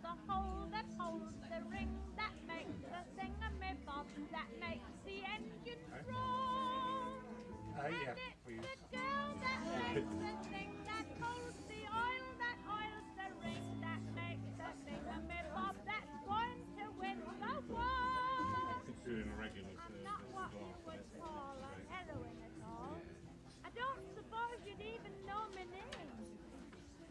the hole that holds the ring that makes the thingamabob that makes the engine roll. And Yeah, it's please. the girl that makes the thing that holds the oil that oils the ring that makes the thingamabob that's going to win the war. Doing a regular I'm service. not what you would call a heroine at all. I don't suppose you'd even know my name.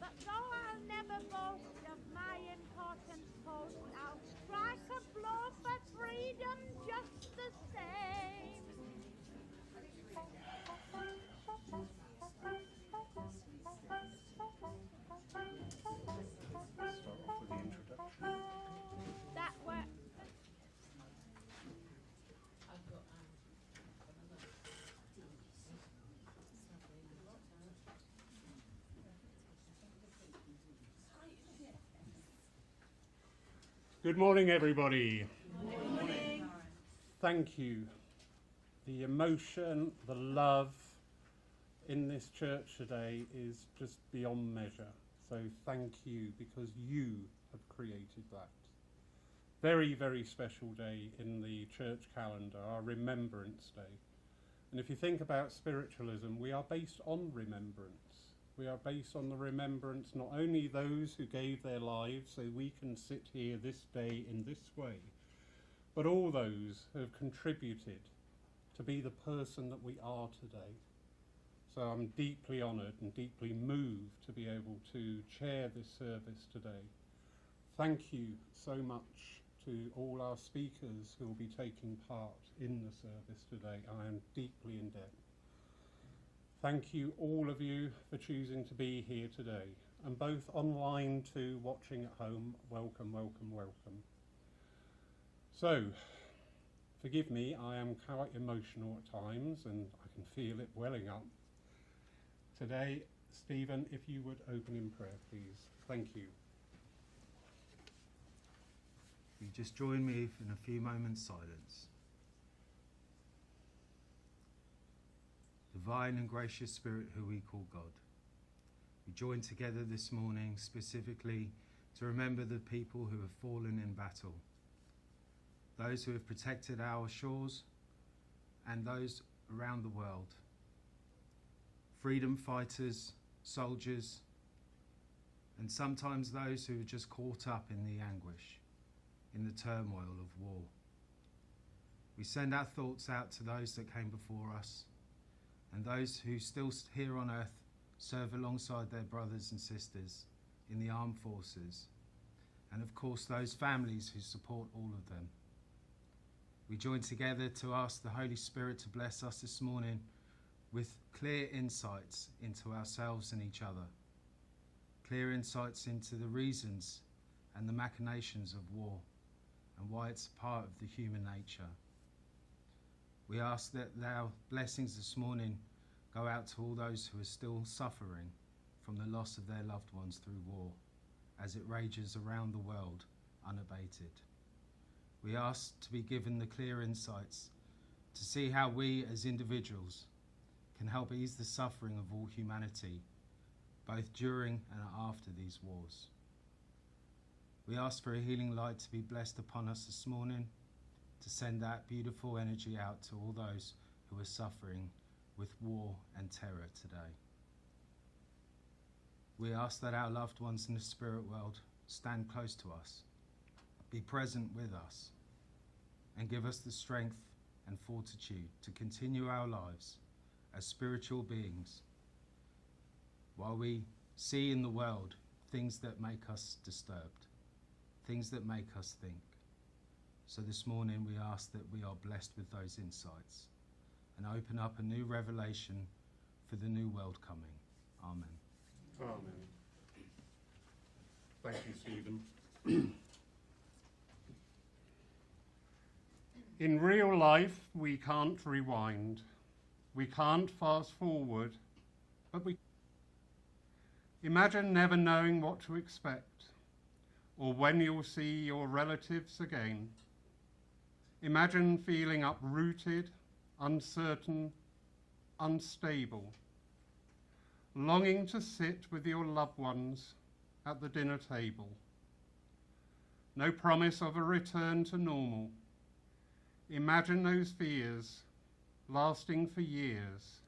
But though I'll never boast of my important post, I'll strike a blow for freedom just the same. Start off with the introduction. That works. Good morning, everybody. Good morning. Thank you. The emotion, the love in this church today is just beyond measure. So thank you, because you have created that. Very, very special day in the church calendar, our Remembrance Day. And if you think about spiritualism, we are based on remembrance. We are based on the remembrance not only those who gave their lives so we can sit here this day in this way, but all those who have contributed to be the person that we are today. So I'm deeply honoured and deeply moved to be able to chair this service today. Thank you so much to all our speakers who will be taking part in the service today. I am deeply in debt. Thank you, all of you, for choosing to be here today, and both online to watching at home. Welcome, welcome, welcome. So, forgive me, I am quite emotional at times, and I can feel it welling up. Today, Stephen, if you would open in prayer, please. Thank you. You just join me in a few moments' silence. Divine and gracious Spirit, who we call God, we join together this morning specifically to remember the people who have fallen in battle, those who have protected our shores and those around the world, freedom fighters, soldiers, and sometimes those who are just caught up in the anguish, in the turmoil of war. We send our thoughts out to those that came before us, and those who still here on earth serve alongside their brothers and sisters in the armed forces, and of course those families who support all of them. We join together to ask the Holy Spirit to bless us this morning with clear insights into ourselves and each other, clear insights into the reasons and the machinations of war and why it's a part of the human nature. We ask that our blessings this morning go out to all those who are still suffering from the loss of their loved ones through war, as it rages around the world unabated. We ask to be given the clear insights to see how we as individuals can help ease the suffering of all humanity, both during and after these wars. We ask for a healing light to be blessed upon us this morning, to send that beautiful energy out to all those who are suffering with war and terror today. We ask that our loved ones in the spirit world stand close to us, be present with us, and give us the strength and fortitude to continue our lives as spiritual beings, while we see in the world things that make us disturbed, things that make us think. So this morning we ask that we are blessed with those insights and open up a new revelation for the new world coming. Amen. Amen. Thank you, Stephen. In real life, we can't rewind. We can't fast forward, but we imagine never knowing what to expect or when you'll see your relatives again. Imagine feeling uprooted, uncertain, unstable, longing to sit with your loved ones at the dinner table. no promise of a return to normal. Imagine those fears lasting for years.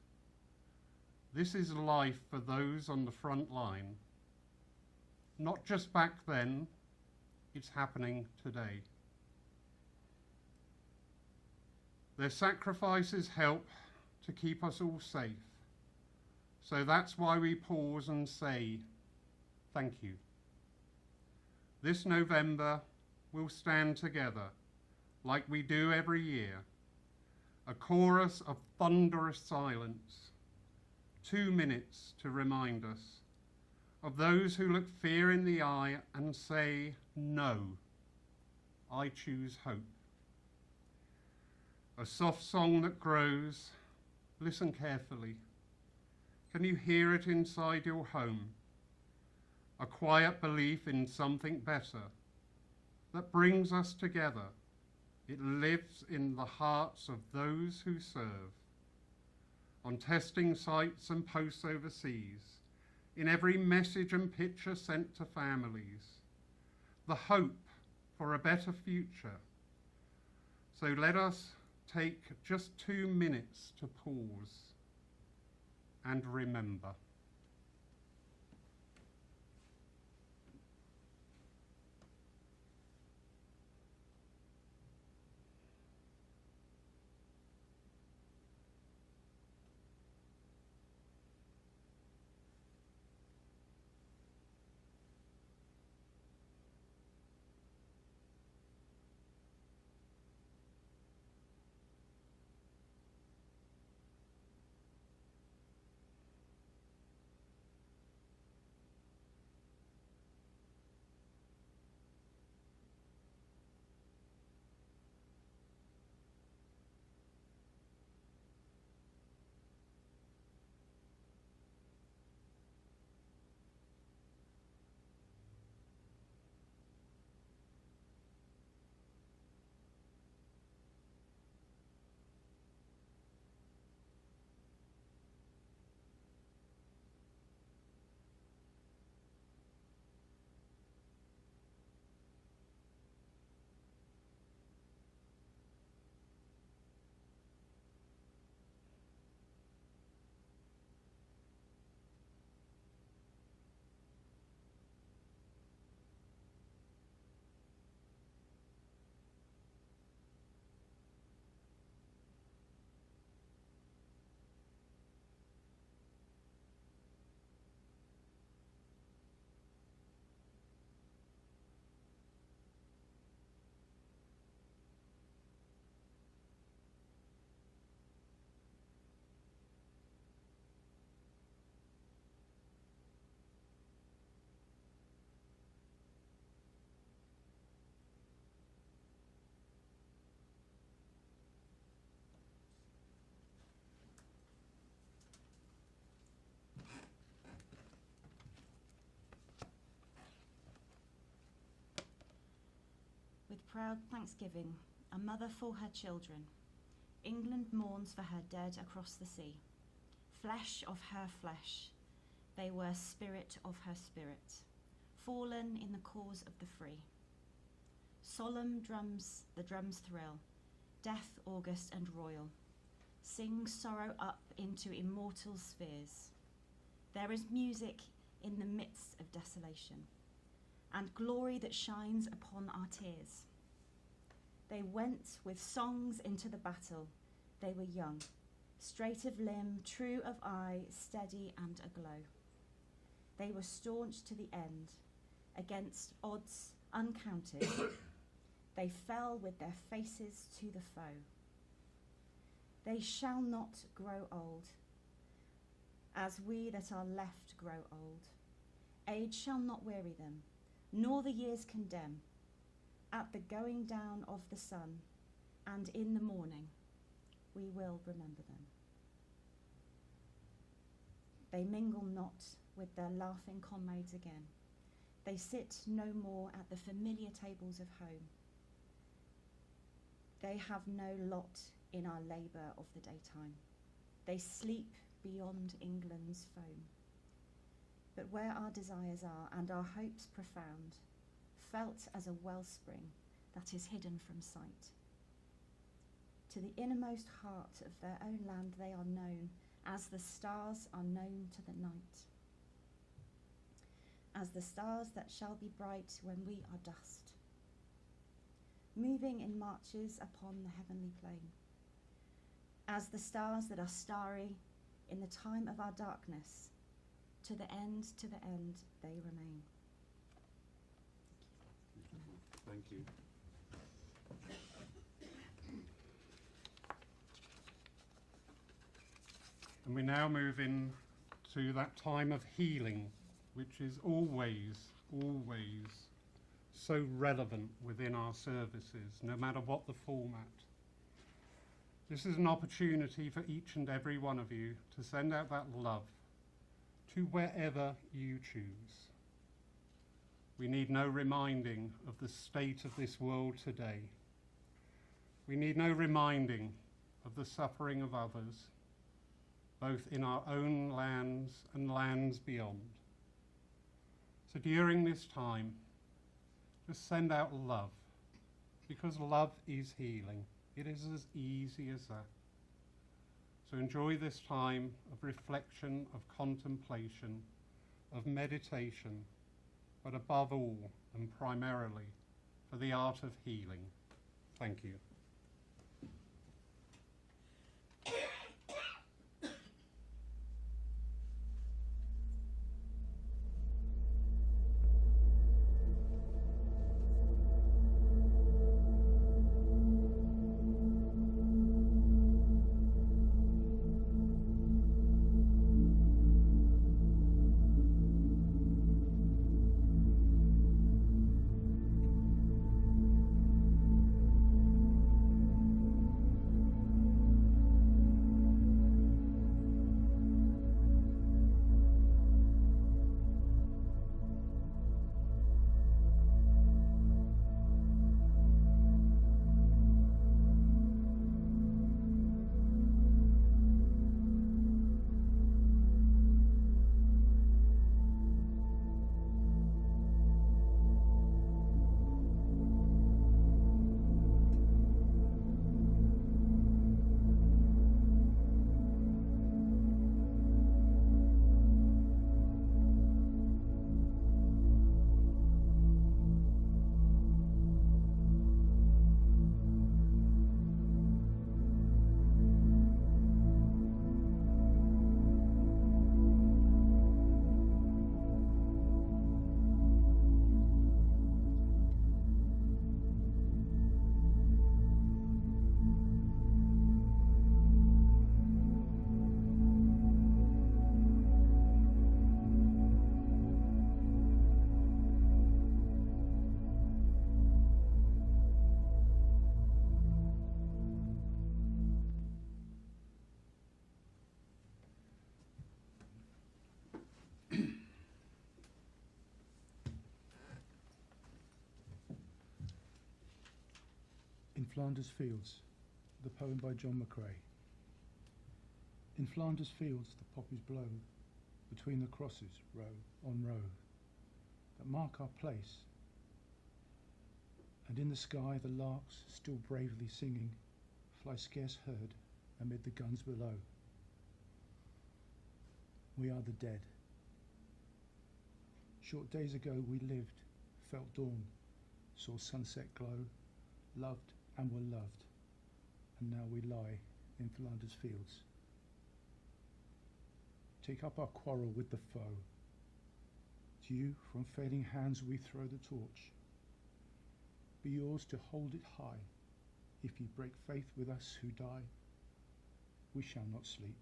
This is life for those on the front line. Not just back then, it's happening today. Their sacrifices help to keep us all safe. So that's why we pause and say, thank you. This November, we'll stand together like we do every year. A chorus of thunderous silence. 2 minutes to remind us of those who look fear in the eye and say, no, I choose hope. A soft song that grows. Listen carefully. Can you hear it inside your home? A quiet belief in something better that brings us together. It lives in the hearts of those who serve. On testing sites and posts overseas, in every message and picture sent to families, the hope for a better future. So let us take just 2 minutes to pause and remember. With proud thanksgiving, a mother for her children, England mourns for her dead across the sea. Flesh of her flesh, they were spirit of her spirit, fallen in the cause of the free. Solemn drums, the drums thrill, death august and royal, sing sorrow up into immortal spheres. There is music in the midst of desolation, and glory that shines upon our tears. They went with songs into the battle. They were young, straight of limb, true of eye, steady and aglow. They were staunch to the end, against odds uncounted. They fell with their faces to the foe. They shall not grow old, as we that are left grow old. Age shall not weary them, nor the years condemn. At the going down of the sun, and in the morning, we will remember them. They mingle not with their laughing comrades again. They sit no more at the familiar tables of home. They have no lot in our labour of the daytime. They sleep beyond England's foam. But where our desires are and our hopes profound, felt as a wellspring that is hidden from sight. To the innermost heart of their own land they are known, as the stars are known to the night, as the stars that shall be bright when we are dust, moving in marches upon the heavenly plain, as the stars that are starry in the time of our darkness, to the end they remain. Thank you. And we now move in to that time of healing, which is always so relevant within our services, no matter what the format. This is an opportunity for each and every one of you to send out that love to wherever you choose. We need no reminding of the state of this world today. We need no reminding of the suffering of others, both in our own lands and lands beyond. So during this time, just send out love, because love is healing. It is as easy as that. So enjoy this time of reflection, of contemplation, of meditation, but above all and primarily for the art of healing. Thank you. In Flanders Fields, the poem by John McCrae. In Flanders Fields the poppies blow, between the crosses, row on row, that mark our place. And in the sky the larks, still bravely singing, fly scarce heard amid the guns below. We are the dead. Short days ago we lived, felt dawn, saw sunset glow, loved and were loved, and now we lie in Flanders Fields. Take up our quarrel with the foe. To you from failing hands we throw the torch. Be yours to hold it high. If you break faith with us who die, we shall not sleep,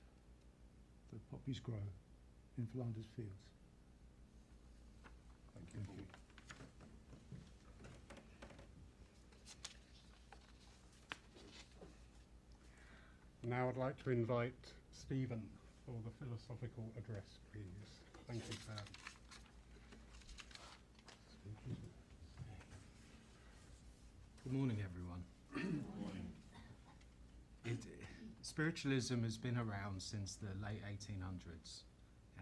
though poppies grow in Flanders Fields. Thank you. Now I'd like to invite Stephen for the philosophical address, please. Thank you, sir. Good morning, everyone. Spiritualism has been around since the late 1800s,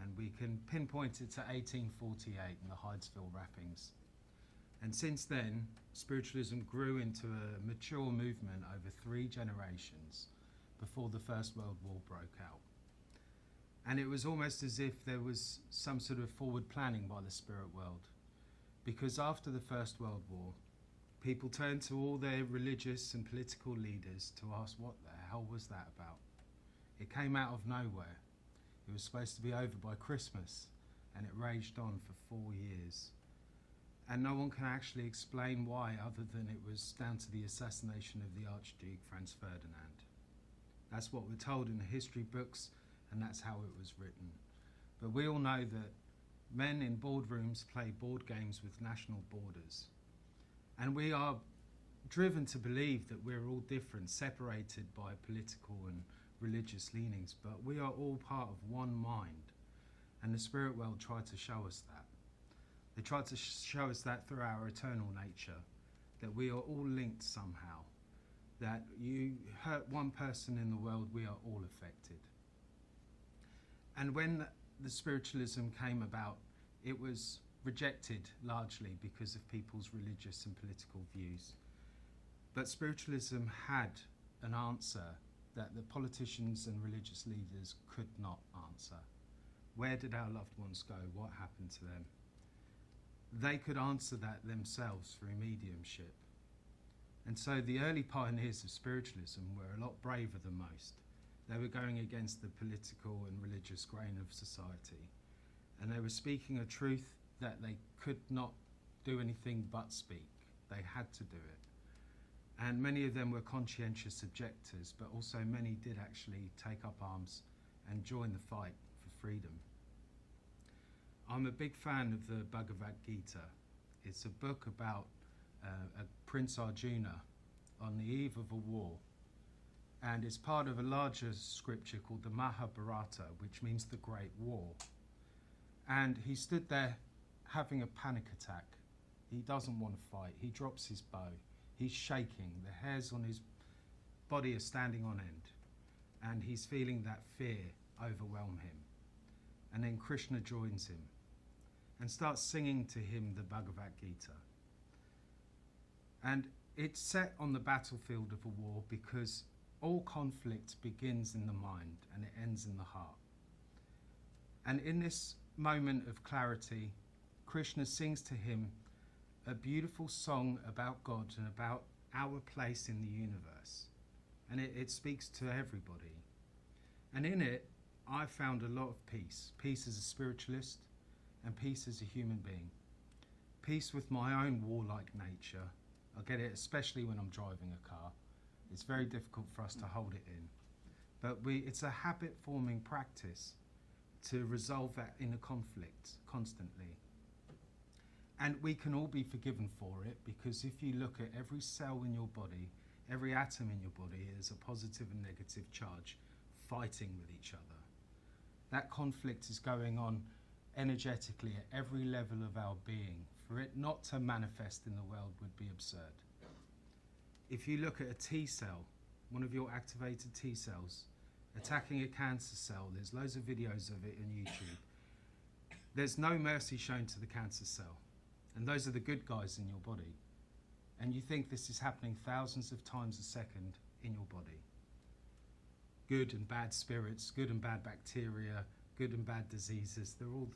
and we can pinpoint it to 1848 and the Hydesville rappings. And since then, spiritualism grew into a mature movement over 3 generations before the First World War broke out. And it was almost as if there was some sort of forward planning by the spirit world, because after the First World War, people turned to all their religious and political leaders to ask what the hell was that about. It came out of nowhere. It was supposed to be over by Christmas, and it raged on for 4 years. And no one can actually explain why, other than it was down to the assassination of the Archduke Franz Ferdinand. That's what we're told in the history books, and that's how it was written. But we all know that men in boardrooms play board games with national borders. And we are driven to believe that we're all different, separated by political and religious leanings, but we are all part of one mind. And the spirit world tried to show us that. They tried to show us that through our eternal nature, that we are all linked somehow, that you hurt one person in the world, we are all affected. And when the spiritualism came about, it was rejected largely because of people's religious and political views. But spiritualism had an answer that the politicians and religious leaders could not answer. Where did our loved ones go? What happened to them? They could answer that themselves through mediumship. And so the early pioneers of spiritualism were a lot braver than most. They were going against the political and religious grain of society. And they were speaking a truth that they could not do anything but speak. They had to do it. And many of them were conscientious objectors, but also many did actually take up arms and join the fight for freedom. I'm a big fan of the Bhagavad Gita. It's a book about a Prince Arjuna on the eve of a war. And it's part of a larger scripture called the Mahabharata, which means the Great War. And he stood there having a panic attack. He doesn't want to fight. He drops his bow. He's shaking. The hairs on his body are standing on end. And he's feeling that fear overwhelm him. And then Krishna joins him and starts singing to him the Bhagavad Gita. And it's set on the battlefield of a war because all conflict begins in the mind and it ends in the heart. And in this moment of clarity, Krishna sings to him a beautiful song about God and about our place in the universe. And it speaks to everybody. And in it, I found a lot of peace. Peace as a spiritualist and peace as a human being. Peace with my own warlike nature. I get it especially when I'm driving a car. It's very difficult for us to hold it in. But it's a habit-forming practice to resolve that inner conflict constantly. And we can all be forgiven for it, because if you look at every cell in your body, every atom in your body is a positive and negative charge fighting with each other. That conflict is going on energetically at every level of our being. For it not to manifest in the world would be absurd. If you look at a T cell, one of your activated T cells, attacking a cancer cell, there's loads of videos of it on YouTube. There's no mercy shown to the cancer cell. And those are the good guys in your body. And you think this is happening thousands of times a second in your body. Good and bad spirits, good and bad bacteria, good and bad diseases, they're all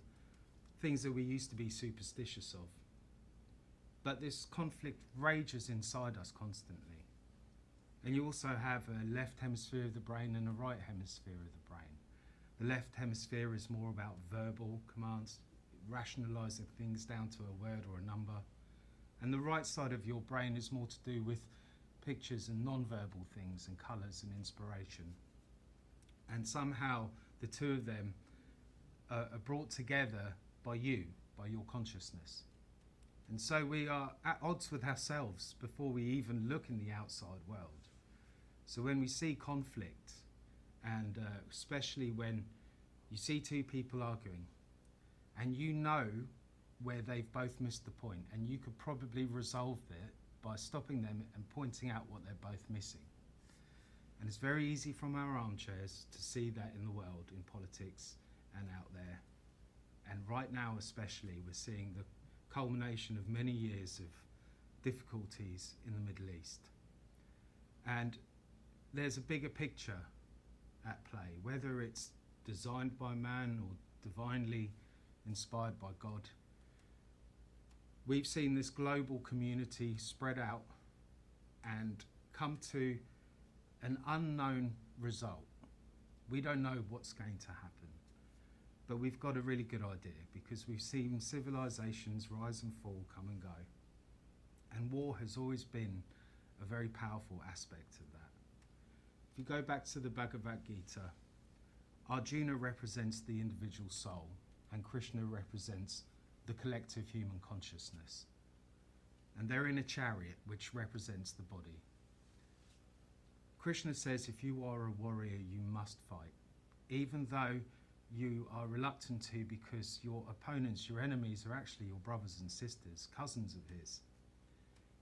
things that we used to be superstitious of. But this conflict rages inside us constantly. And you also have a left hemisphere of the brain and a right hemisphere of the brain. The left hemisphere is more about verbal commands, rationalizing things down to a word or a number. And the right side of your brain is more to do with pictures and non-verbal things and colours and inspiration. And somehow the two of them are brought together by you, by your consciousness. And so we are at odds with ourselves before we even look in the outside world. So when we see conflict, and especially when you see two people arguing, and you know where they've both missed the point, and you could probably resolve it by stopping them and pointing out what they're both missing. And it's very easy from our armchairs to see that in the world, in politics and out there. And right now especially, we're seeing the culmination of many years of difficulties in the Middle East. And there's a bigger picture at play, whether it's designed by man or divinely inspired by God. We've seen this global community spread out and come to an unknown result. We don't know what's going to happen, but we've got a really good idea because we've seen civilizations rise and fall, come and go. And war has always been a very powerful aspect of that. If you go back to the Bhagavad Gita, Arjuna represents the individual soul and Krishna represents the collective human consciousness. And they're in a chariot which represents the body. Krishna says if you are a warrior, you must fight, even though you are reluctant to because your opponents, your enemies, are actually your brothers and sisters, cousins of his.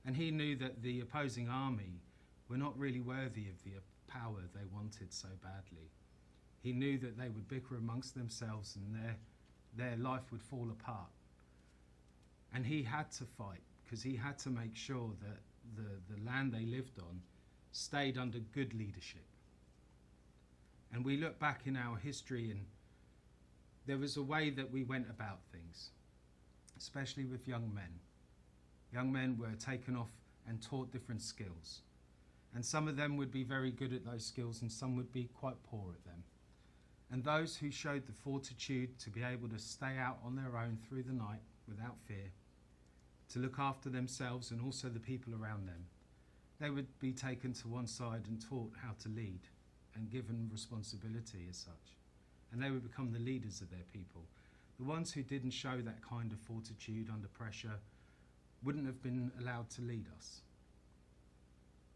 And he knew that the opposing army were not really worthy of the power they wanted so badly. He knew that they would bicker amongst themselves and their life would fall apart. And he had to fight because he had to make sure that the land they lived on stayed under good leadership. And we look back in our history and there was a way that we went about things, especially with young men. Young men were taken off and taught different skills. And some of them would be very good at those skills and some would be quite poor at them. And those who showed the fortitude to be able to stay out on their own through the night without fear, to look after themselves and also the people around them, they would be taken to one side and taught how to lead and given responsibility as such. And they would become the leaders of their people. The ones who didn't show that kind of fortitude under pressure wouldn't have been allowed to lead us.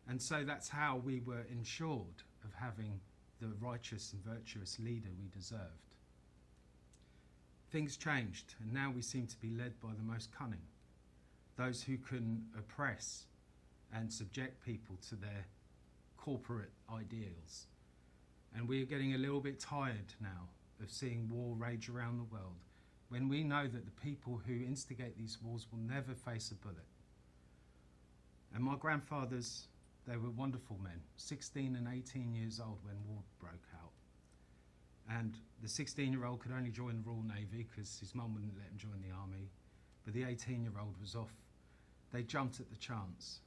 And so that's how we were ensured of having the righteous and virtuous leader we deserved. Things changed, and now we seem to be led by the most cunning, those who can oppress and subject people to their corporate ideals. And we are getting a little bit tired now of seeing war rage around the world when we know that the people who instigate these wars will never face a bullet. And my grandfathers, they were wonderful men, 16 and 18 years old when war broke out. And the 16-year-old could only join the Royal Navy because his mum wouldn't let him join the army. But the 18-year-old was off. They jumped at the chance.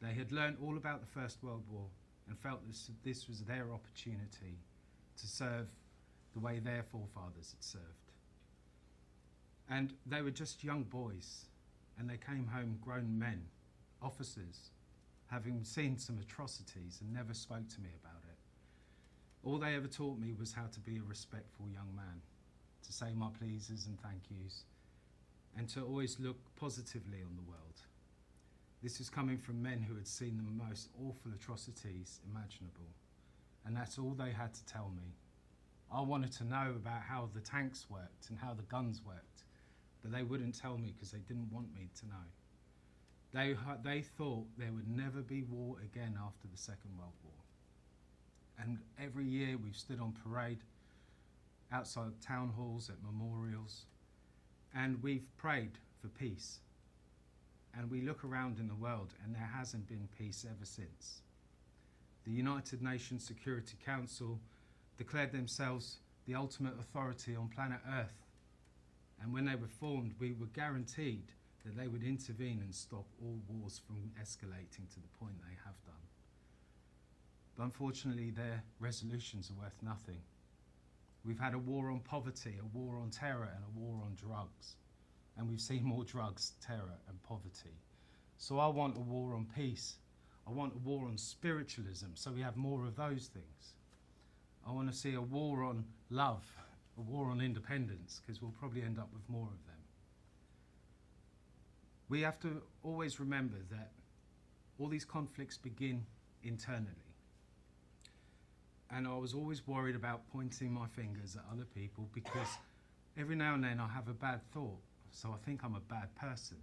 They had learned all about the First World War and felt this was their opportunity to serve the way their forefathers had served. And they were just young boys, and they came home grown men, officers, having seen some atrocities and never spoke to me about it. All they ever taught me was how to be a respectful young man, to say my pleases and thank yous, and to always look positively on the world. This is coming from men who had seen the most awful atrocities imaginable, and that's all they had to tell me. I wanted to know about how the tanks worked and how the guns worked, but they wouldn't tell me because they didn't want me to know. They thought there would never be war again after the Second World War. And every year we've stood on parade outside town halls, at memorials, and we've prayed for peace. And we look around in the world and there hasn't been peace ever since. The United Nations Security Council declared themselves the ultimate authority on planet Earth. And when they were formed, we were guaranteed that they would intervene and stop all wars from escalating to the point they have done. But unfortunately, their resolutions are worth nothing. We've had a war on poverty, a war on terror, and a war on drugs. And we've seen more drugs, terror, and poverty. So I want a war on peace. I want a war on spiritualism, so we have more of those things. I want to see a war on love, a war on independence, because we'll probably end up with more of them. We have to always remember that all these conflicts begin internally. And I was always worried about pointing my fingers at other people because every now and then I have a bad thought, so I think I'm a bad person.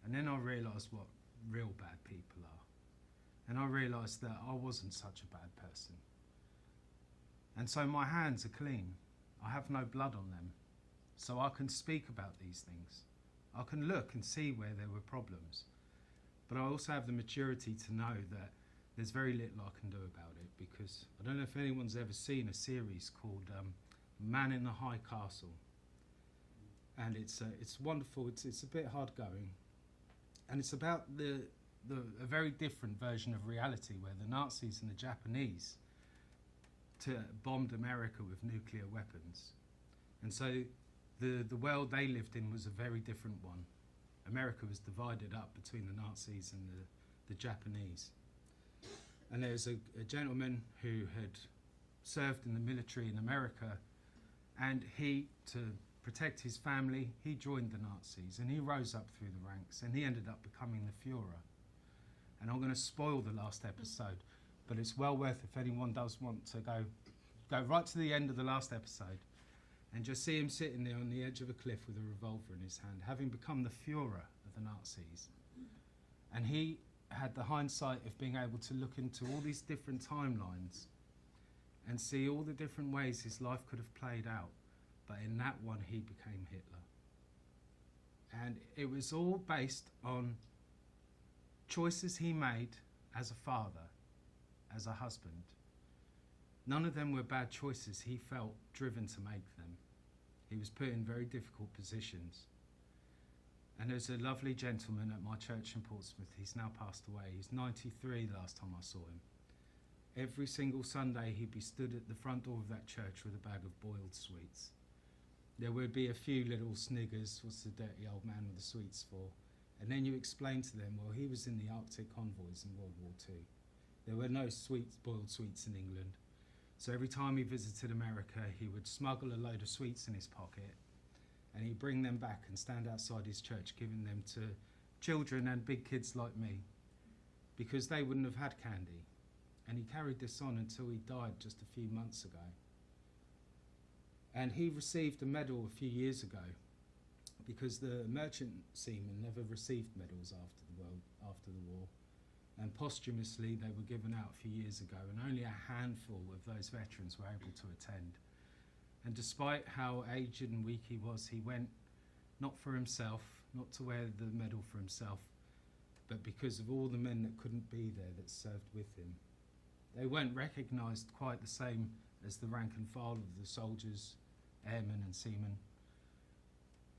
And then I realise what real bad people are. And I realised that I wasn't such a bad person. And so my hands are clean. I have no blood on them. So I can speak about these things. I can look and see where there were problems. But I also have the maturity to know that there's very little I can do about it, because I don't know if anyone's ever seen a series called Man in the High Castle. And it's wonderful. It's a bit hard going. And it's about a very different version of reality, where the Nazis and the Japanese bombed America with nuclear weapons. And so the world they lived in was a very different one. America was divided up between the Nazis and the Japanese. And there's a gentleman who had served in the military in America, and he, to protect his family, he joined the Nazis, and he rose up through the ranks, and he ended up becoming the Führer. And I'm going to spoil the last episode, but it's well worth, if anyone does want to go right to the end of the last episode and just see him sitting there on the edge of a cliff with a revolver in his hand, having become the Führer of the Nazis. And he had the hindsight of being able to look into all these different timelines and see all the different ways his life could have played out. But in that one, he became Hitler. And it was all based on choices he made as a father, as a husband. None of them were bad choices. He felt driven to make them. He was put in very difficult positions. And there's a lovely gentleman at my church in Portsmouth. He's now passed away. He's 93 last time I saw him. Every single Sunday he'd be stood at the front door of that church with a bag of boiled sweets. There would be a few little sniggers, what's the dirty old man with the sweets for? And then you explain to them, well, he was in the Arctic convoys in World War II. There were no boiled sweets in England. So every time he visited America, he would smuggle a load of sweets in his pocket, and he'd bring them back and stand outside his church giving them to children and big kids like me, because they wouldn't have had candy. And he carried this on until he died just a few months ago. And he received a medal a few years ago, because the merchant seamen never received medals after the war. And posthumously they were given out a few years ago, and only a handful of those veterans were able to attend. And despite how aged and weak he was, he went not for himself, not to wear the medal for himself, but because of all the men that couldn't be there that served with him. They weren't recognised quite the same as the rank and file of the soldiers, airmen and seamen.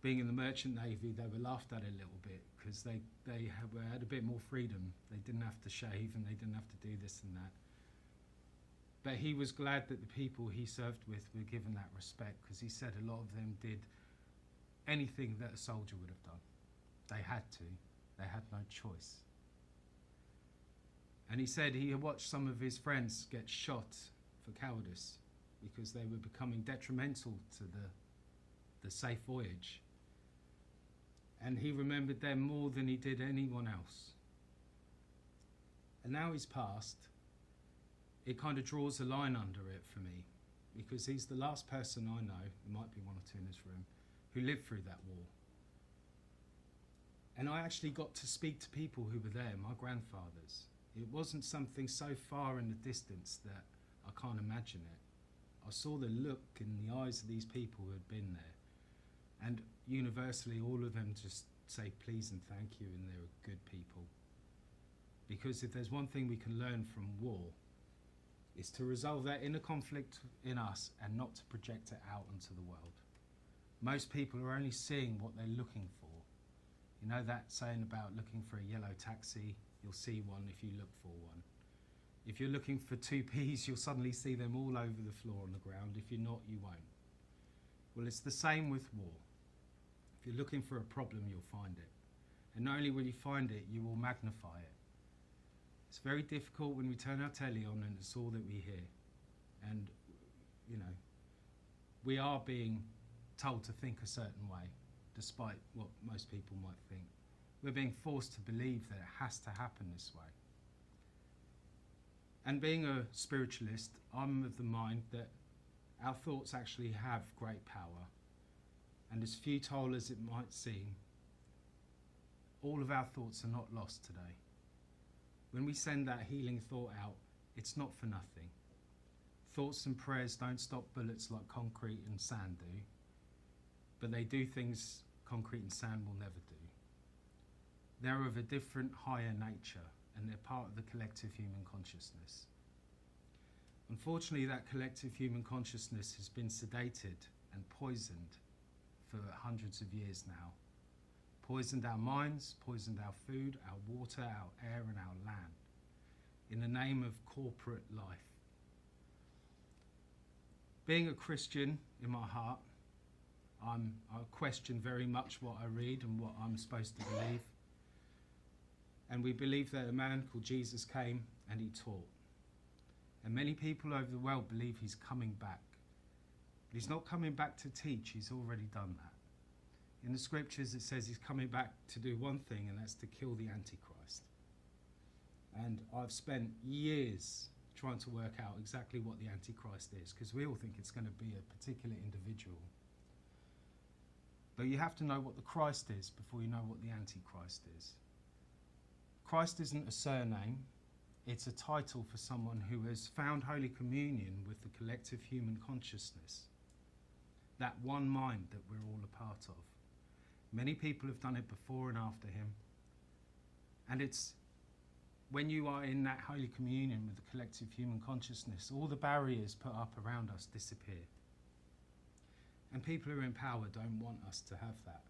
Being in the merchant navy, they were laughed at a little bit because they had a bit more freedom. They didn't have to shave and they didn't have to do this and that. But he was glad that the people he served with were given that respect, because he said a lot of them did anything that a soldier would have done. They had to. They had no choice. And he said he had watched some of his friends get shot for cowardice because they were becoming detrimental to the safe voyage. And he remembered them more than he did anyone else. And now he's passed, it kind of draws a line under it for me, because he's the last person I know, there might be one or two in this room, who lived through that war. And I actually got to speak to people who were there, my grandfathers. It wasn't something so far in the distance that I can't imagine it. I saw the look in the eyes of these people who had been there. And universally, all of them just say please and thank you, and they were good people. Because if there's one thing we can learn from war, it's to resolve that inner conflict in us and not to project it out into the world. Most people are only seeing what they're looking for. You know that saying about looking for a yellow taxi, you'll see one if you look for one. If you're looking for 2 peas, you'll suddenly see them all over the floor on the ground. If you're not, you won't. Well, it's the same with war. If you're looking for a problem, you'll find it. And not only will you find it, you will magnify it. It's very difficult when we turn our telly on and it's all that we hear. And, you know, we are being told to think a certain way, despite what most people might think. We're being forced to believe that it has to happen this way. And being a spiritualist, I'm of the mind that our thoughts actually have great power. And as futile as it might seem, all of our thoughts are not lost today. When we send that healing thought out, it's not for nothing. Thoughts and prayers don't stop bullets like concrete and sand do, but they do things concrete and sand will never do. They're of a different, higher nature, and they're part of the collective human consciousness. Unfortunately, that collective human consciousness has been sedated and poisoned for hundreds of years now. Poisoned our minds, poisoned our food, our water, our air, and our land, in the name of corporate life. Being a Christian in my heart, I question very much what I read and what I'm supposed to believe. And we believe that a man called Jesus came and he taught. And many people over the world believe he's coming back. But he's not coming back to teach, he's already done that. In the scriptures it says he's coming back to do one thing, and that's to kill the Antichrist. And I've spent years trying to work out exactly what the Antichrist is, because we all think it's going to be a particular individual. But you have to know what the Christ is before you know what the Antichrist is. Christ isn't a surname, it's a title for someone who has found Holy Communion with the collective human consciousness, that one mind that we're all a part of. Many people have done it before and after him, and it's when you are in that Holy Communion with the collective human consciousness, all the barriers put up around us disappear. And people who are in power don't want us to have that.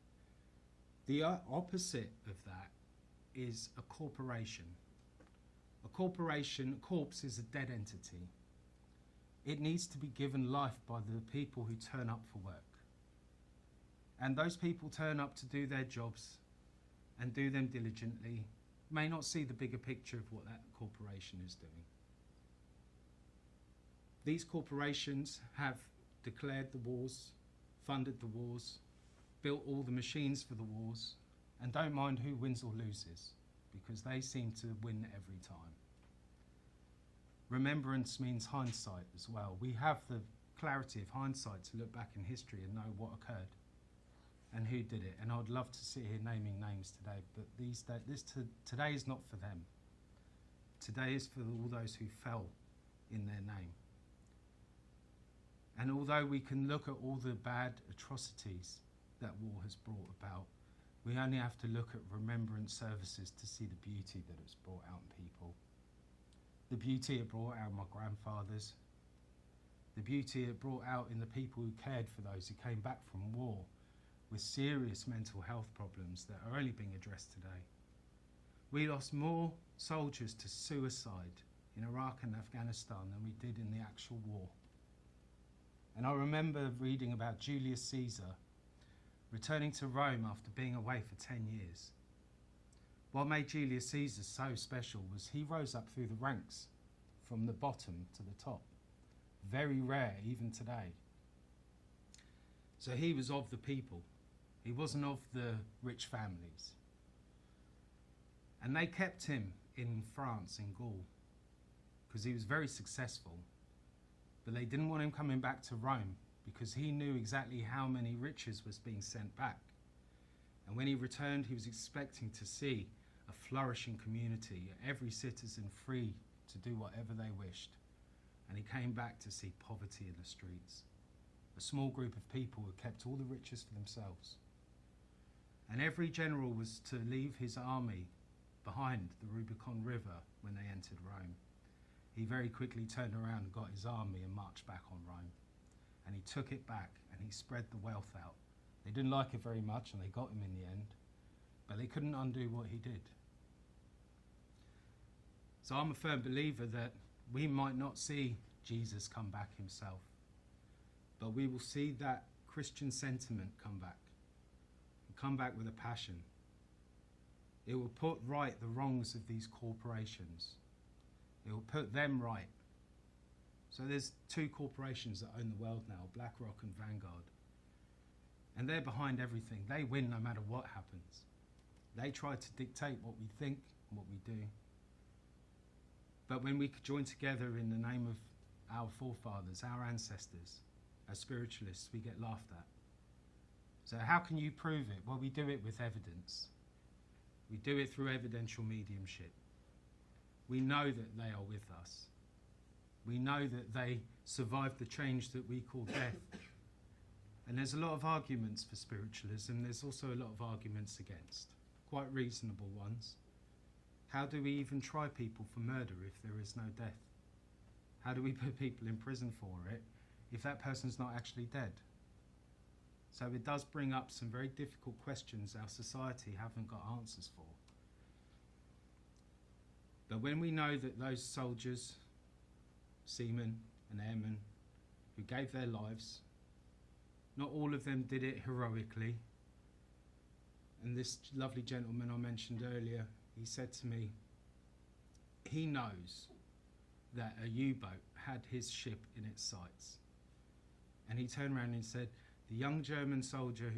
The opposite of that is a corporation. A corporation, a corpse, is a dead entity. It needs to be given life by the people who turn up for work. And those people turn up to do their jobs and do them diligently, may not see the bigger picture of what that corporation is doing. These corporations have declared the wars, funded the wars, built all the machines for the wars, and don't mind who wins or loses, because they seem to win every time. Remembrance means hindsight as well. We have the clarity of hindsight to look back in history and know what occurred and who did it. And I'd love to sit here naming names today, but today is not for them. Today is for all those who fell in their name. And although we can look at all the bad atrocities that war has brought about, we only have to look at remembrance services to see the beauty that it's brought out in people. The beauty it brought out in my grandfathers. The beauty it brought out in the people who cared for those who came back from war with serious mental health problems that are only being addressed today. We lost more soldiers to suicide in Iraq and Afghanistan than we did in the actual war. And I remember reading about Julius Caesar returning to Rome after being away for 10 years. What made Julius Caesar so special was he rose up through the ranks from the bottom to the top. Very rare even today. So he was of the people. He wasn't of the rich families. And they kept him in France, in Gaul, because he was very successful. But they didn't want him coming back to Rome because he knew exactly how many riches was being sent back. And when he returned, he was expecting to see a flourishing community, every citizen free to do whatever they wished. And he came back to see poverty in the streets. A small group of people who kept all the riches for themselves. And every general was to leave his army behind the Rubicon River when they entered Rome. He very quickly turned around and got his army and marched back on Rome. And he took it back and he spread the wealth out. They didn't like it very much and they got him in the end, but they couldn't undo what he did. So I'm a firm believer that we might not see Jesus come back himself, but we will see that Christian sentiment come back with a passion. It will put right the wrongs of these corporations. It will put them right. So there's two corporations that own the world now, BlackRock and Vanguard. And they're behind everything. They win no matter what happens. They try to dictate what we think and what we do. But when we join together in the name of our forefathers, our ancestors, as spiritualists, we get laughed at. So how can you prove it? Well, we do it with evidence. We do it through evidential mediumship. We know that they are with us. We know that they survived the change that we call death. And there's a lot of arguments for spiritualism. There's also a lot of arguments against, quite reasonable ones. How do we even try people for murder if there is no death? How do we put people in prison for it if that person's not actually dead? So it does bring up some very difficult questions our society haven't got answers for. But when we know that those soldiers, seamen and airmen who gave their lives, not all of them did it heroically. And this lovely gentleman I mentioned earlier, he said to me, he knows that a U-boat had his ship in its sights. And he turned around and said, the young German soldier,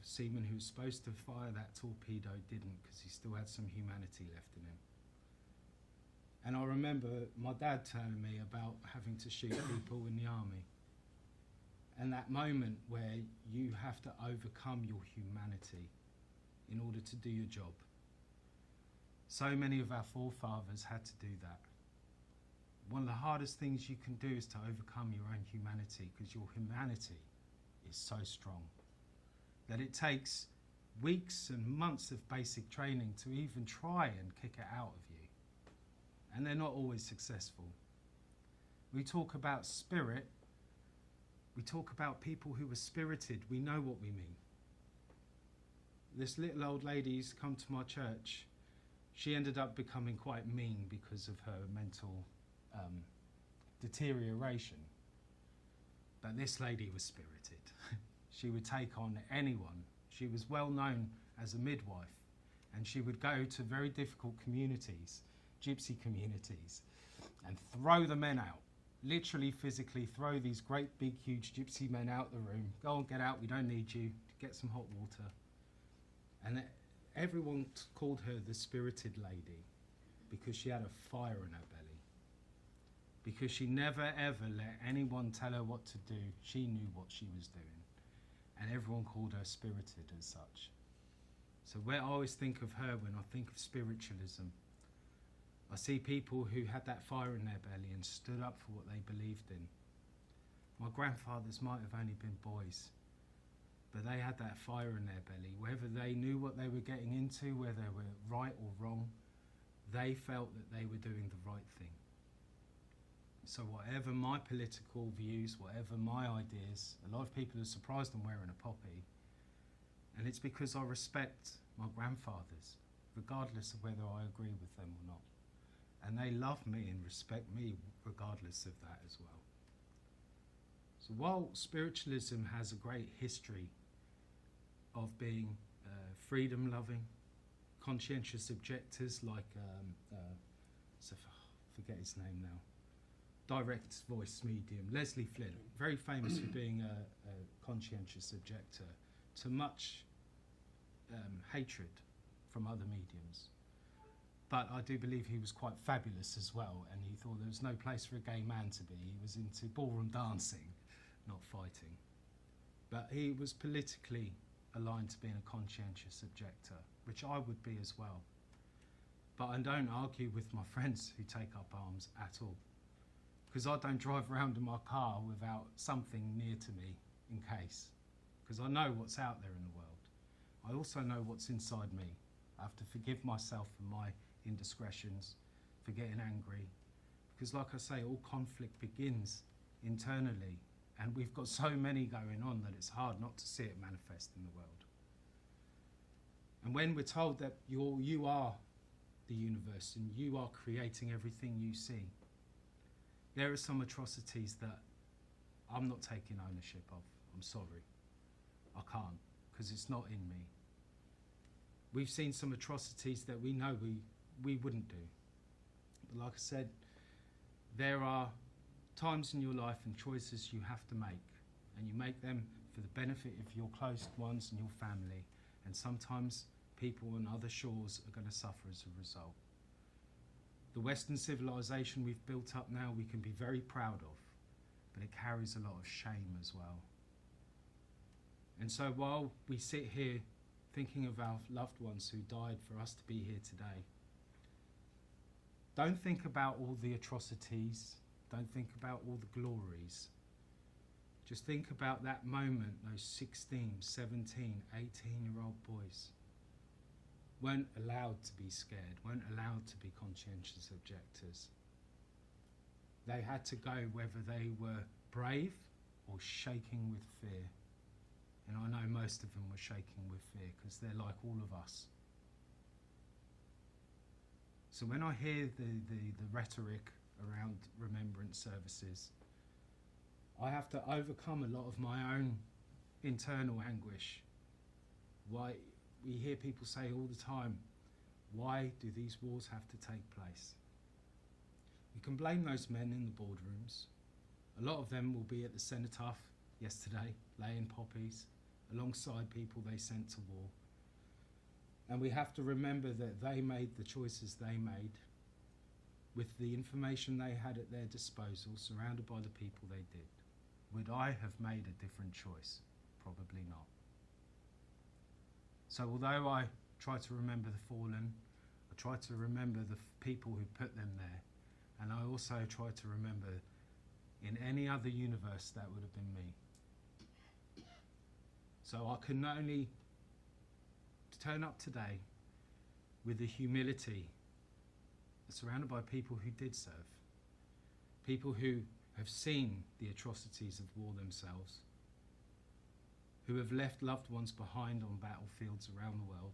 seaman who was supposed to fire that torpedo didn't, because he still had some humanity left in him. And I remember my dad telling me about having to shoot people in the army. And that moment where you have to overcome your humanity in order to do your job. So many of our forefathers had to do that. One of the hardest things you can do is to overcome your own humanity, because your humanity is so strong that it takes weeks and months of basic training to even try and kick it out of you. And they're not always successful. We talk about spirit. We talk about people who are spirited. We know what we mean. This little old lady's come to my church. She ended up becoming quite mean because of her mental deterioration. But this lady was spirited. She would take on anyone. She was well known as a midwife, and she would go to very difficult communities, gypsy communities, and throw the men out. Literally, physically throw these great, big, huge gypsy men out the room. Go on, get out, we don't need you. Get some hot water. And everyone called her the spirited lady because she had a fire in her belly. Because she never, ever let anyone tell her what to do. She knew what she was doing. And everyone called her spirited as such. So where I always think of her when I think of spiritualism, I see people who had that fire in their belly and stood up for what they believed in. My grandfathers might have only been boys, but they had that fire in their belly. Whether they knew what they were getting into, whether they were right or wrong, they felt that they were doing the right thing. So whatever my political views, whatever my ideas, a lot of people are surprised I'm wearing a poppy, and it's because I respect my grandfathers, regardless of whether I agree with them or not. And they love me and respect me regardless of that as well. So while spiritualism has a great history of being freedom-loving, conscientious objectors like, forget his name now, direct voice medium, Leslie Flynn, very famous for being a conscientious objector to much hatred from other mediums. But I do believe he was quite fabulous as well, and he thought there was no place for a gay man to be. He was into ballroom dancing, not fighting. But he was politically aligned to being a conscientious objector, which I would be as well. But I don't argue with my friends who take up arms at all, because I don't drive around in my car without something near to me in case, because I know what's out there in the world. I also know what's inside me. I have to forgive myself for my indiscretions, for getting angry, because like I say, all conflict begins internally, and we've got so many going on that it's hard not to see it manifest in the world. And when we're told that you are the universe and you are creating everything you see, there are some atrocities that I'm not taking ownership of. I'm sorry. I can't, because it's not in me. We've seen some atrocities that we know we wouldn't do. But like I said, there are times in your life and choices you have to make, and you make them for the benefit of your close ones and your family, and sometimes people on other shores are going to suffer as a result. The Western civilization we've built up now, we can be very proud of, but it carries a lot of shame as well. And so while we sit here thinking of our loved ones who died for us to be here today, don't think about all the atrocities, don't think about all the glories. Just think about that moment, those 16, 17, 18-year-old boys weren't allowed to be scared, weren't allowed to be conscientious objectors. They had to go whether they were brave or shaking with fear. And I know most of them were shaking with fear because they're like all of us. So when I hear the rhetoric around remembrance services, I have to overcome a lot of my own internal anguish. Why, we hear people say all the time, why do these wars have to take place? We can blame those men in the boardrooms. A lot of them will be at the cenotaph yesterday, laying poppies, alongside people they sent to war. And we have to remember that they made the choices they made with the information they had at their disposal, surrounded by the people they did. Would I have made a different choice? Probably not. So although I try to remember the fallen, I try to remember the people who put them there, and I also try to remember in any other universe that would have been me. So I can only turn up today with the humility, surrounded by people who did serve, people who have seen the atrocities of war themselves, who have left loved ones behind on battlefields around the world.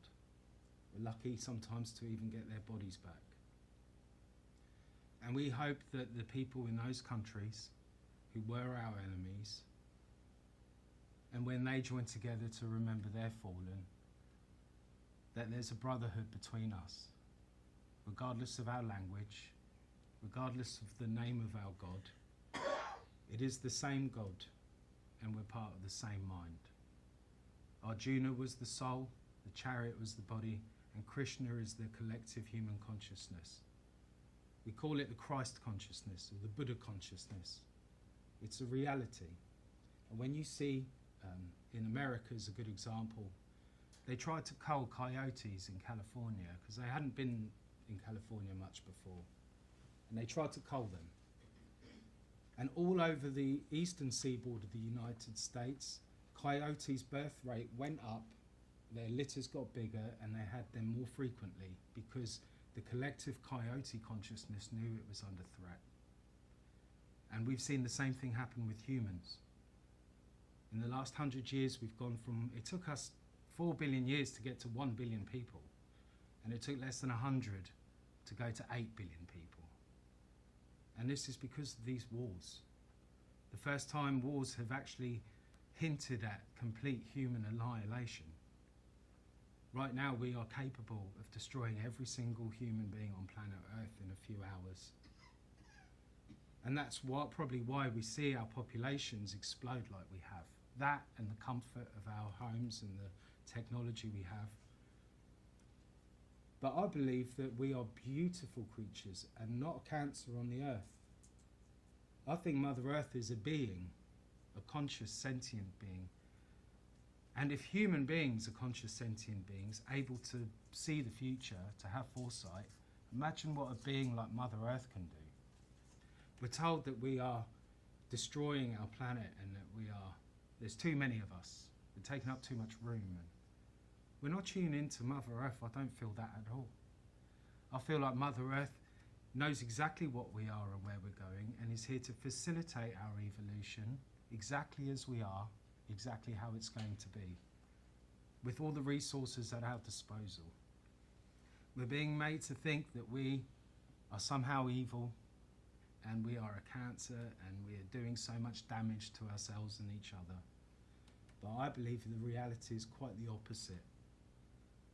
We're lucky sometimes to even get their bodies back. And we hope that the people in those countries who were our enemies, and when they join together to remember their fallen, that there's a brotherhood between us, regardless of our language, regardless of the name of our God. It is the same God, and we're part of the same mind. Arjuna was the soul, the chariot was the body, and Krishna is the collective human consciousness. We call it the Christ consciousness, or the Buddha consciousness. It's a reality. And when you see, in America is a good example, they tried to cull coyotes in California because they hadn't been in California much before. And they tried to cull them. And all over the eastern seaboard of the United States, coyotes' birth rate went up, their litters got bigger, and they had them more frequently because the collective coyote consciousness knew it was under threat. And we've seen the same thing happen with humans. In the last 100 years, we've gone from, it took us 4 billion years to get to 1 billion people, and it took less than 100 to go to 8 billion people. And this is because of these wars. The first time wars have actually hinted at complete human annihilation. Right now we are capable of destroying every single human being on planet Earth in a few hours. And that's probably why we see our populations explode like we have. That and the comfort of our homes and the technology we have. But I believe that we are beautiful creatures and not a cancer on the earth. I think Mother Earth is a being, a conscious, sentient being. And if human beings are conscious, sentient beings, able to see the future, to have foresight, imagine what a being like Mother Earth can do. We're told that we are destroying our planet and that there's too many of us. We're taking up too much room. And we're not tuned into Mother Earth. I don't feel that at all. I feel like Mother Earth knows exactly what we are and where we're going and is here to facilitate our evolution exactly as we are, exactly how it's going to be, with all the resources at our disposal. We're being made to think that we are somehow evil and we are a cancer and we're doing so much damage to ourselves and each other. But I believe the reality is quite the opposite.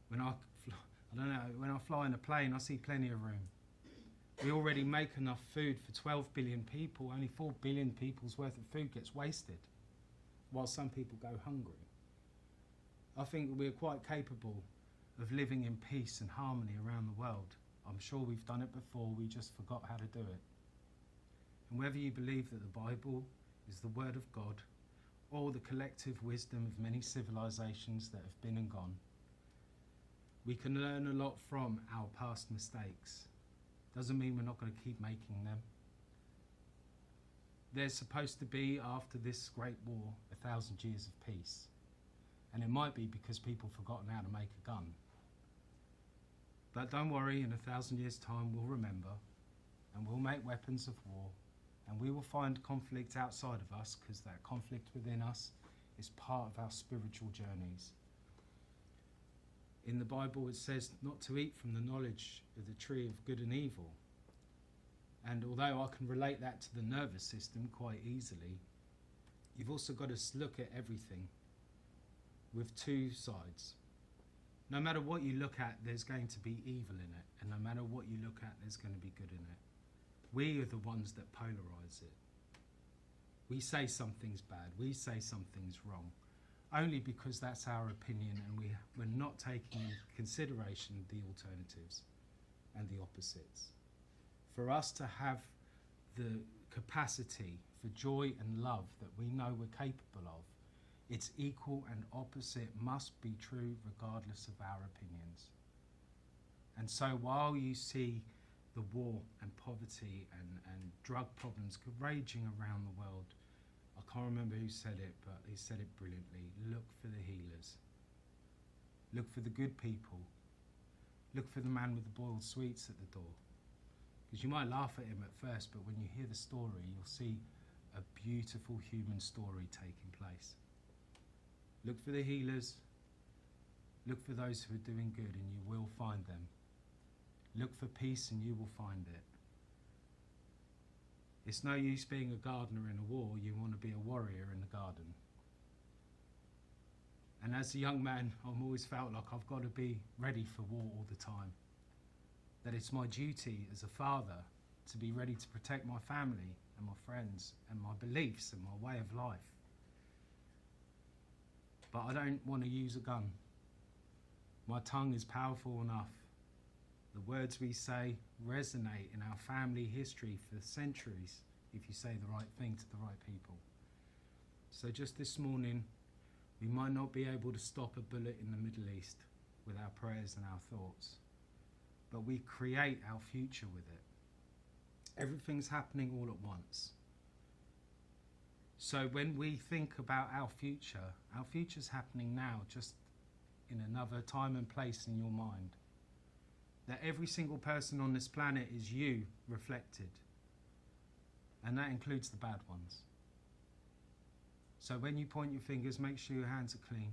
When I fly in a plane, I see plenty of room. We already make enough food for 12 billion people. Only 4 billion people's worth of food gets wasted, while some people go hungry. I think we're quite capable of living in peace and harmony around the world. I'm sure we've done it before, we just forgot how to do it. And whether you believe that the Bible is the Word of God, or the collective wisdom of many civilizations that have been and gone, we can learn a lot from our past mistakes. Doesn't mean we're not going to keep making them. there's supposed to be, after this great war, 1,000 years of peace. And it might be because people have forgotten how to make a gun. But don't worry, in 1,000 years' time we'll remember, and we'll make weapons of war, and we will find conflict outside of us, because that conflict within us is part of our spiritual journeys. In the Bible it says not to eat from the knowledge of the tree of good and evil. And although I can relate that to the nervous system quite easily, you've also got to look at everything with two sides. No matter what you look at, there's going to be evil in it, and no matter what you look at, there's going to be good in it. We are the ones that polarize it. We say something's bad, we say something's wrong, only because that's our opinion, and we're not taking into consideration the alternatives and the opposites. For us to have the capacity for joy and love that we know we're capable of, its equal and opposite must be true regardless of our opinions. And so while you see the war and poverty and drug problems raging around the world, I can't remember who said it, but he said it brilliantly. Look for the healers. Look for the good people. Look for the man with the boiled sweets at the door. Because you might laugh at him at first, but when you hear the story, you'll see a beautiful human story taking place. Look for the healers. Look for those who are doing good, and you will find them. Look for peace, and you will find it. It's no use being a gardener in a war. You want to be a warrior in the garden. And as a young man, I've always felt like I've got to be ready for war all the time. That it's my duty as a father to be ready to protect my family and my friends and my beliefs and my way of life. But I don't want to use a gun. My tongue is powerful enough. The words we say resonate in our family history for centuries if you say the right thing to the right people. So just this morning, we might not be able to stop a bullet in the Middle East with our prayers and our thoughts, but we create our future with it. Everything's happening all at once. So when we think about our future's happening now, just in another time and place in your mind. That every single person on this planet is you reflected. And that includes the bad ones. So when you point your fingers, make sure your hands are clean.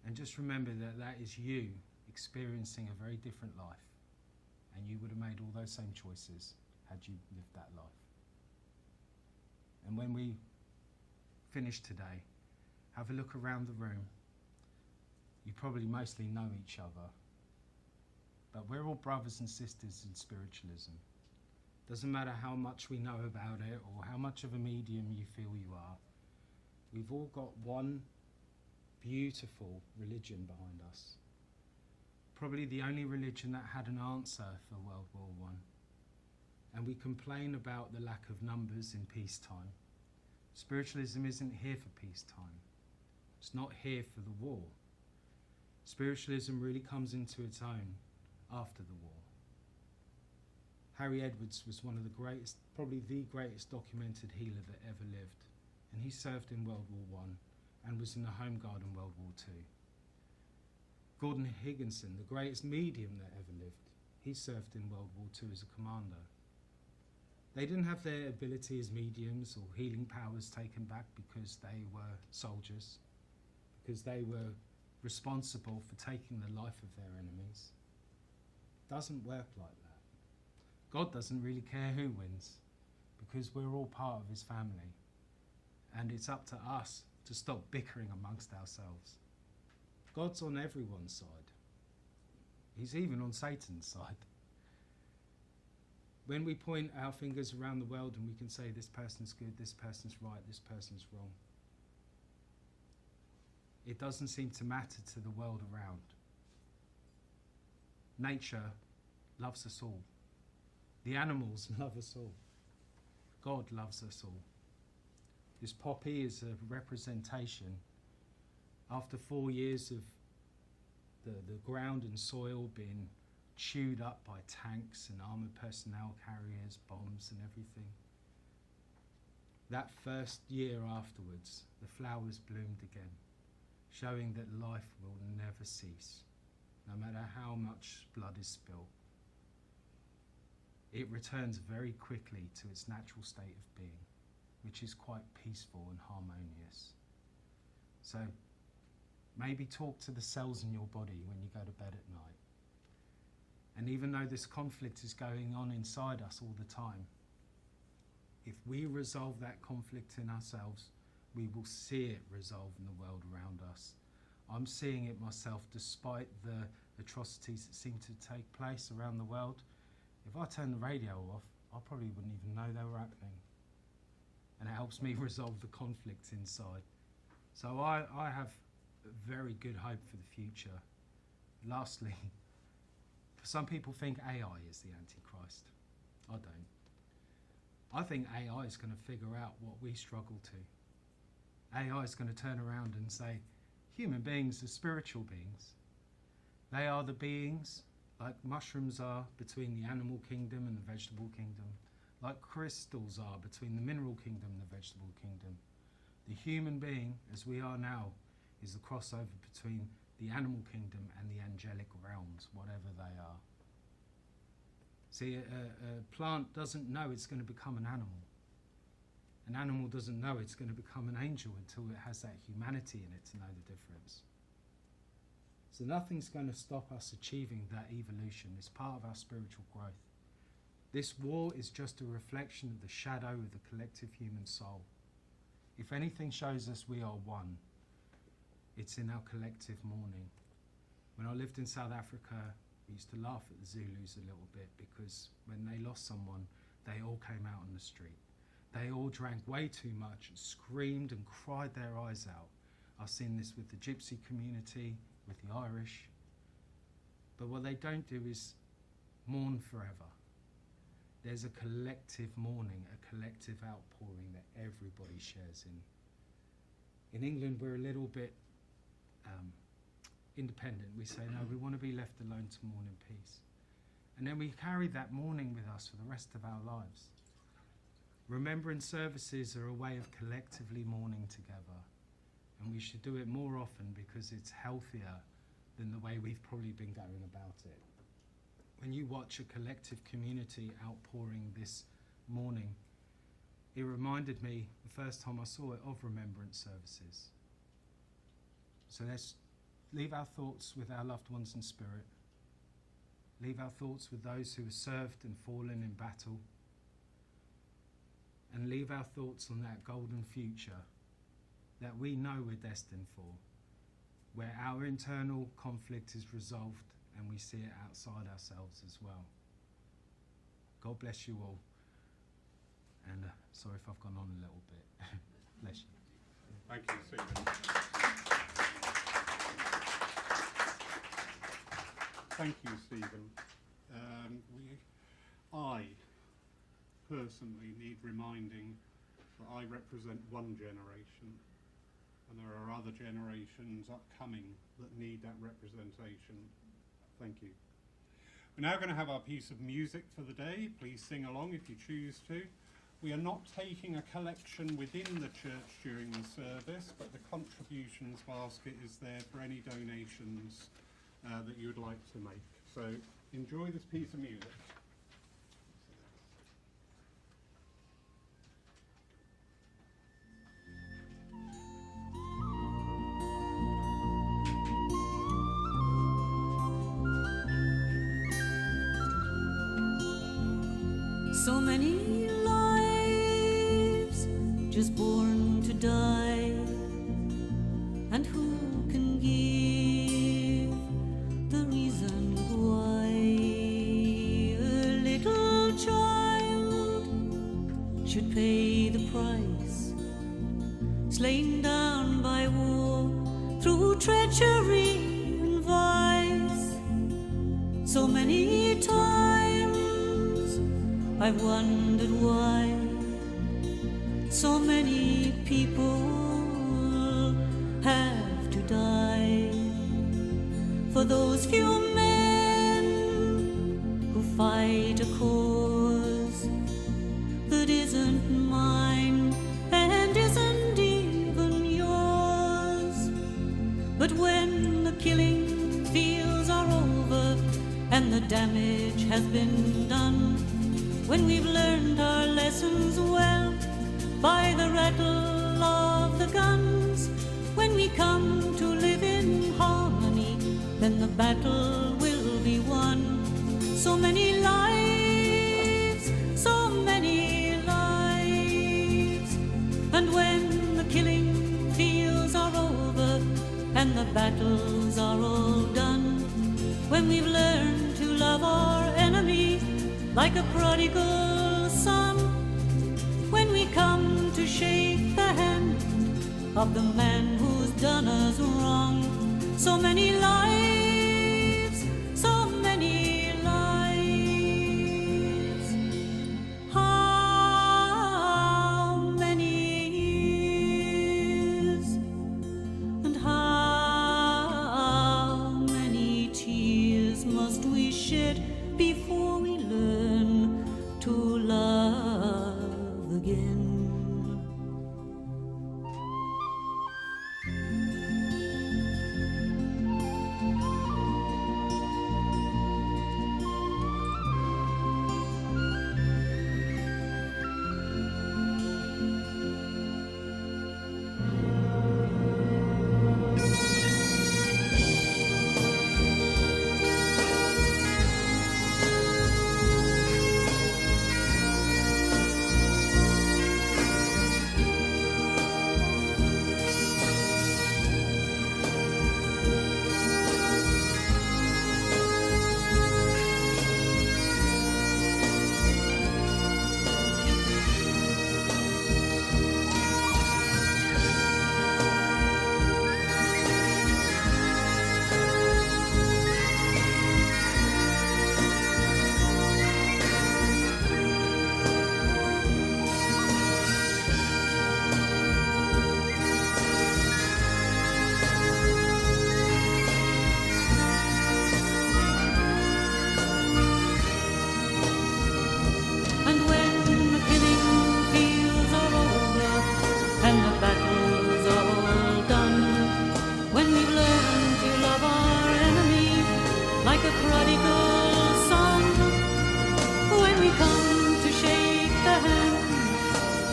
And just remember that that is you experiencing a very different life. And you would have made all those same choices had you lived that life. And when we finish today, have a look around the room. You probably mostly know each other. But we're all brothers and sisters in spiritualism. Doesn't matter how much we know about it or how much of a medium you feel you are. We've all got one beautiful religion behind us. Probably the only religion that had an answer for World War I. And we complain about the lack of numbers in peacetime. Spiritualism isn't here for peacetime. It's not here for the war. Spiritualism really comes into its own after the war. Harry Edwards was one of the greatest, probably the greatest documented healer that ever lived. And he served in World War I and was in the Home Guard in World War II. Gordon Higginson, the greatest medium that ever lived, he served in World War II as a commander. They didn't have their ability as mediums or healing powers taken back because they were soldiers, because they were responsible for taking the life of their enemies. It doesn't work like that. God doesn't really care who wins because we're all part of his family. And it's up to us to stop bickering amongst ourselves. God's on everyone's side. He's even on Satan's side. When we point our fingers around the world and we can say this person's good, this person's right, this person's wrong, it doesn't seem to matter to the world around. Nature loves us all. The animals love us all. God loves us all. This poppy is a representation. After 4 years of the ground and soil being chewed up by tanks and armoured personnel carriers, bombs and everything, that first year afterwards, the flowers bloomed again, showing that life will never cease, no matter how much blood is spilled. It returns very quickly to its natural state of being, which is quite peaceful and harmonious. So maybe talk to the cells in your body when you go to bed at night. And even though this conflict is going on inside us all the time, if we resolve that conflict in ourselves, we will see it resolve in the world around us. I'm seeing it myself, despite the atrocities that seem to take place around the world. If I turn the radio off, I probably wouldn't even know they were happening. And it helps me resolve the conflict inside. So I have very good hope for the future. Lastly, some people think AI is the Antichrist. I don't. I think AI is going to figure out what we struggle to. AI is going to turn around and say, human beings are spiritual beings. They are the beings, like mushrooms are between the animal kingdom and the vegetable kingdom, like crystals are between the mineral kingdom and the vegetable kingdom. The human being, as we are now, is the crossover between the animal kingdom and the angelic realms, whatever they are. See, a plant doesn't know it's going to become an animal. An animal doesn't know it's going to become an angel until it has that humanity in it to know the difference. So nothing's going to stop us achieving that evolution. It's part of our spiritual growth. This war is just a reflection of the shadow of the collective human soul. If anything shows us we are one, it's in our collective mourning. When I lived in South Africa, we used to laugh at the Zulus a little bit because when they lost someone, they all came out on the street. They all drank way too much, screamed and cried their eyes out. I've seen this with the Gypsy community, with the Irish. But what they don't do is mourn forever. There's a collective mourning, a collective outpouring that everybody shares in. In England, we're a little bit independent. We say, no, we want to be left alone to mourn in peace. And then we carry that mourning with us for the rest of our lives. Remembrance services are a way of collectively mourning together. And we should do it more often because it's healthier than the way we've probably been going about it. When you watch a collective community outpouring this mourning, it reminded me, the first time I saw it, of remembrance services. So let's leave our thoughts with our loved ones in spirit. Leave our thoughts with those who have served and fallen in battle. And leave our thoughts on that golden future that we know we're destined for, where our internal conflict is resolved and we see it outside ourselves as well. God bless you all. And sorry if I've gone on a little bit. Bless you. Thank you, Stephen. Thank you, Stephen. I personally need reminding that I represent one generation, and there are other generations upcoming that need that representation. Thank you. We're now going to have our piece of music for the day. Please sing along if you choose to. We are not taking a collection within the church during the service, but the contributions basket is there for any donations that you would like to make. So enjoy this piece of music. So many lives just born to die, and who can give the reason why? A little child should pay the price, slain down by war through treachery and vice. So many times I've wondered why so many people have to die for those few men who fight a cause that isn't mine damage has been done, when we've learned our lessons well by the rattle of the guns, when we come to live in harmony, then the battle will be won. So many lives, so many lives. And when the killing fields are over and the battles are all done, when we've learned to love our enemy like a prodigal son, when we come to shake the hand of the man who's done us wrong, so many lives, so many lives. How many years and how many tears must we shed before we learn to love again?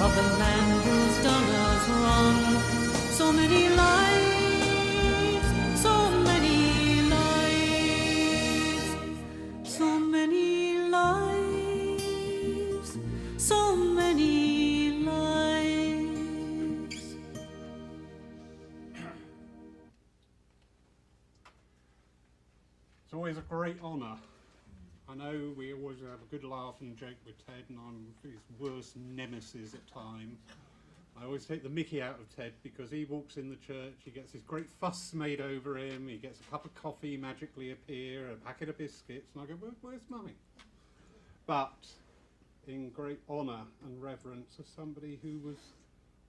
Of the man who's done us wrong, so many lives, so many lives, so many lives, so many lives. It's always a great honour. I know we always have a good laugh and joke with Ted, and I'm his worst nemesis at times. I always take the mickey out of Ted because he walks in the church, he gets this great fuss made over him, he gets a cup of coffee magically appear, a packet of biscuits, and I go, where's mine? But in great honour and reverence of somebody who was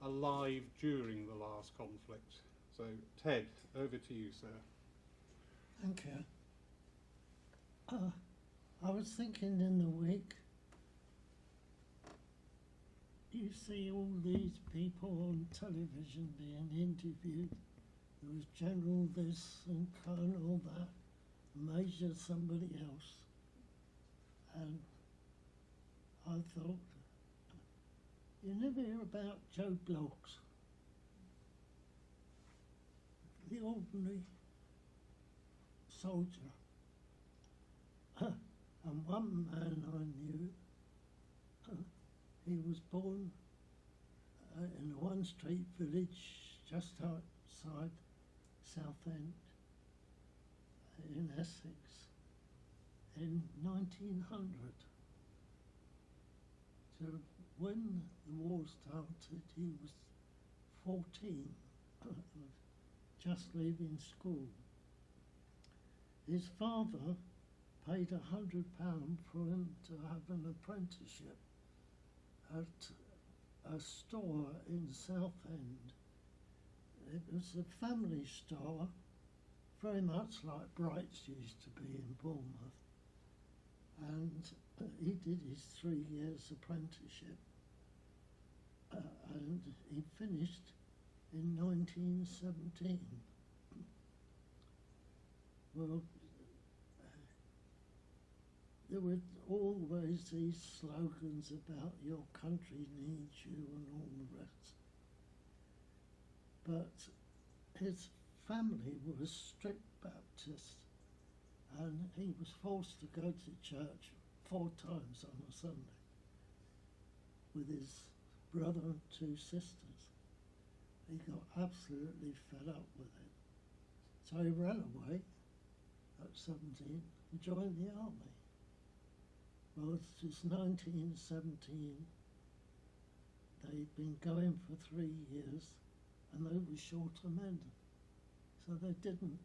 alive during the last conflict. So Ted, over to you, sir. Thank you. I was thinking in the week, you see all these people on television being interviewed. There was General this and Colonel that, Major somebody else. And I thought, you never hear about Joe Bloggs, the ordinary soldier. And one man I knew, he was born in a one-street village just outside Southend in Essex in 1900. So when the war started, he was 14, just leaving school. His father paid £100 for him to have an apprenticeship at a store in Southend. It was a family store, very much like Bright's used to be in Bournemouth. And he did his 3 years apprenticeship. And he finished in 1917. Well, there were always these slogans about your country needs you and all the rest. But his family was strict Baptist, and he was forced to go to church 4 times on a Sunday with his brother and 2 sisters. He got absolutely fed up with it. So he ran away at 17 and joined the army. Well, since 1917, they'd been going for 3 years, and they were short of men. So they didn't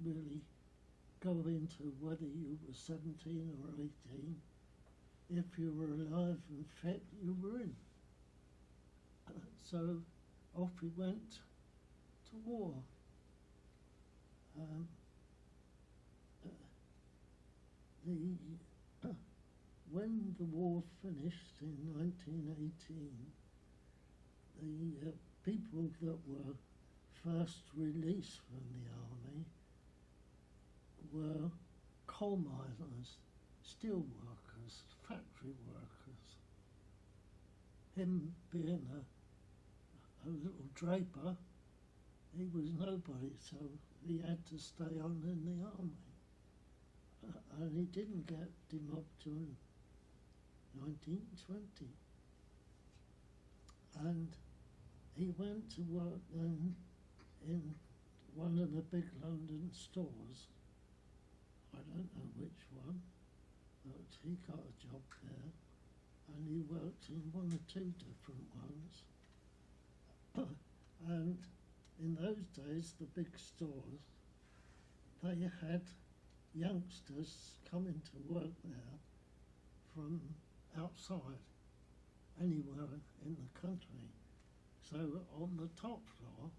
really go into whether you were 17 or 18. If you were alive and fit, you were in. So off he went to war. When the war finished in 1918, the people that were first released from the army were coal miners, steel workers, factory workers. Him being a little draper, he was nobody, so he had to stay on in the army. And he didn't get demobbed till 1920. And he went to work then in one of the big London stores. I don't know which one, but he got a job there, and he worked in 1 or 2 different ones. And in those days, the big stores, they had youngsters coming to work there from outside, anywhere in the country. So on the top floor,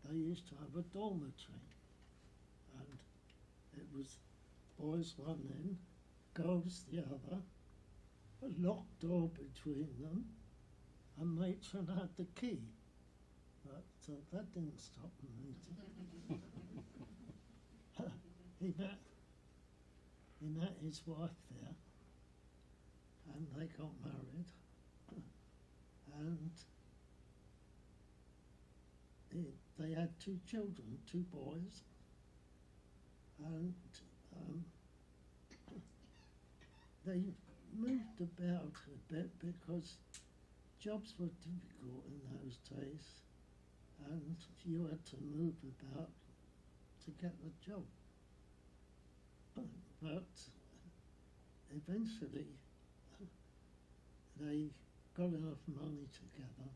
they used to have a dormitory, and it was boys one end, girls the other, a locked door between them, and matron had the key. But that didn't stop them. He met his wife there, and they got married, and they had 2 children, 2 boys, and they moved about a bit because jobs were difficult in those days, and you had to move about to get the job. But eventually they got enough money together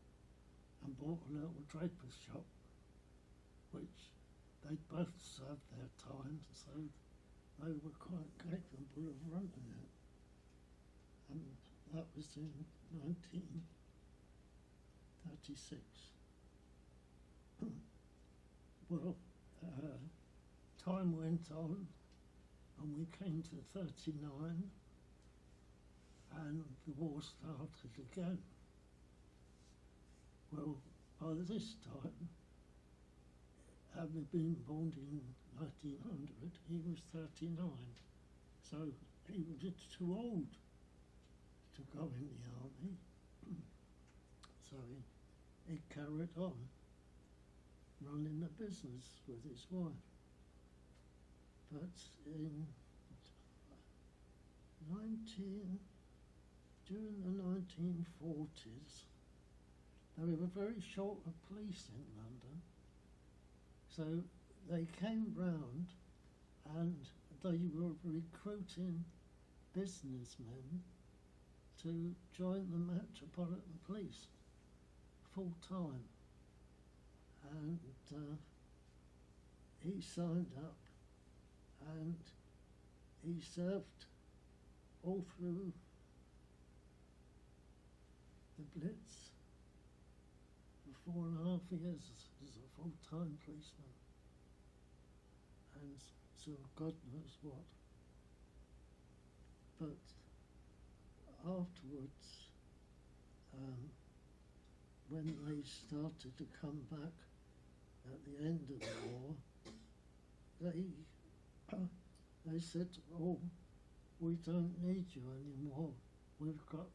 and bought a little draper's shop, which they both served their time, so they were quite capable of running it. And that was in 1936. Well, time went on, and we came to 39, and the war started again. Well, by this time, having been born in 1900, he was 39, so he was just too old to go in the army. So he carried on running a business with his wife. But in during the 1940s, they were very short of police in London. So they came round and they were recruiting businessmen to join the Metropolitan Police full time. And he signed up, and he served all through the Blitz for 4.5 years as a full-time policeman, and so God knows what. But afterwards, when they started to come back at the end of the war, they said, oh, we don't need you anymore. We've got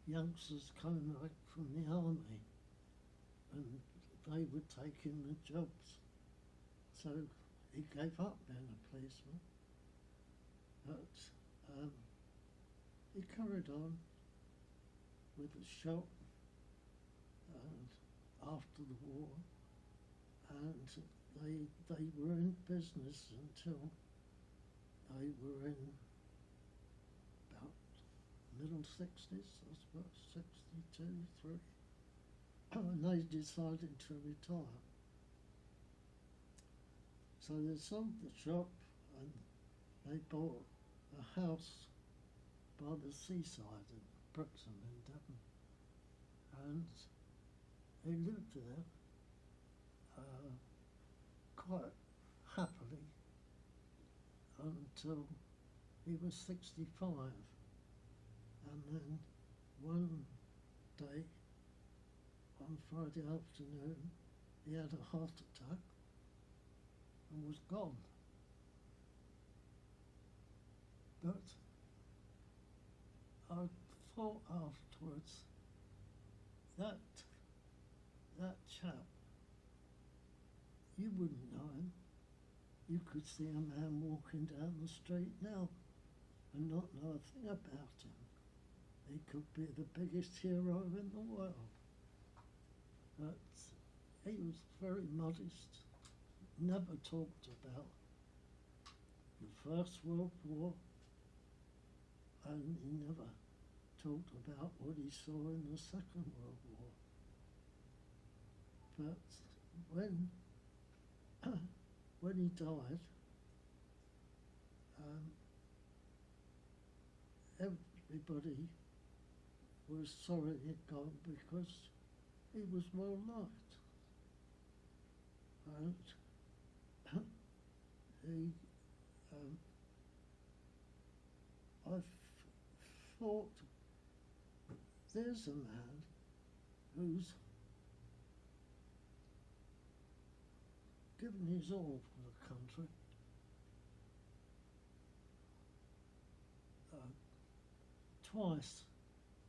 youngsters coming back from the army and they were taking the jobs. So he gave up being a policeman. But he carried on with the shop and after the war, and they were in business until they were in about middle 60s, I suppose, 62, 3, and they decided to retire. So they sold the shop and they bought a house by the seaside in Brixham in Devon, and he lived there quite happily until he was 65, and then one day, on Friday afternoon, he had a heart attack and was gone. But I thought afterwards that chap, you wouldn't know him. You could see a man walking down the street now and not know a thing about him. He could be the biggest hero in the world. But he was very modest, never talked about the First World War, and he never talked about what he saw in the Second World War. But when he died, everybody was sorry he'd gone because he was well liked. And he, I thought, there's a man who's given his all for the country. Twice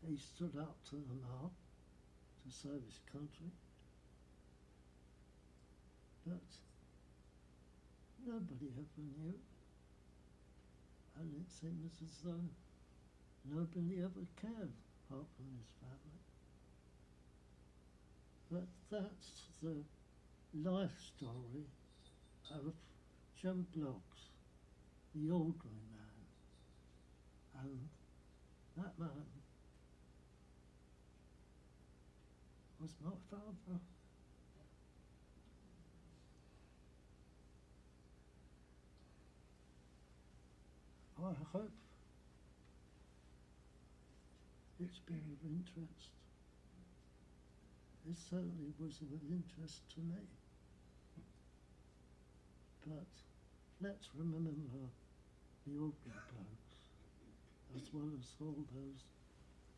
he stood up to the mark to serve his country, but nobody ever knew, and it seems as though nobody ever cared apart from his family. But that's the life story of Joe Bloggs, the ordinary man, and that man was my father. I hope it's been of interest. It certainly was of interest to me. But let's remember the ordinary blokes, as well as all those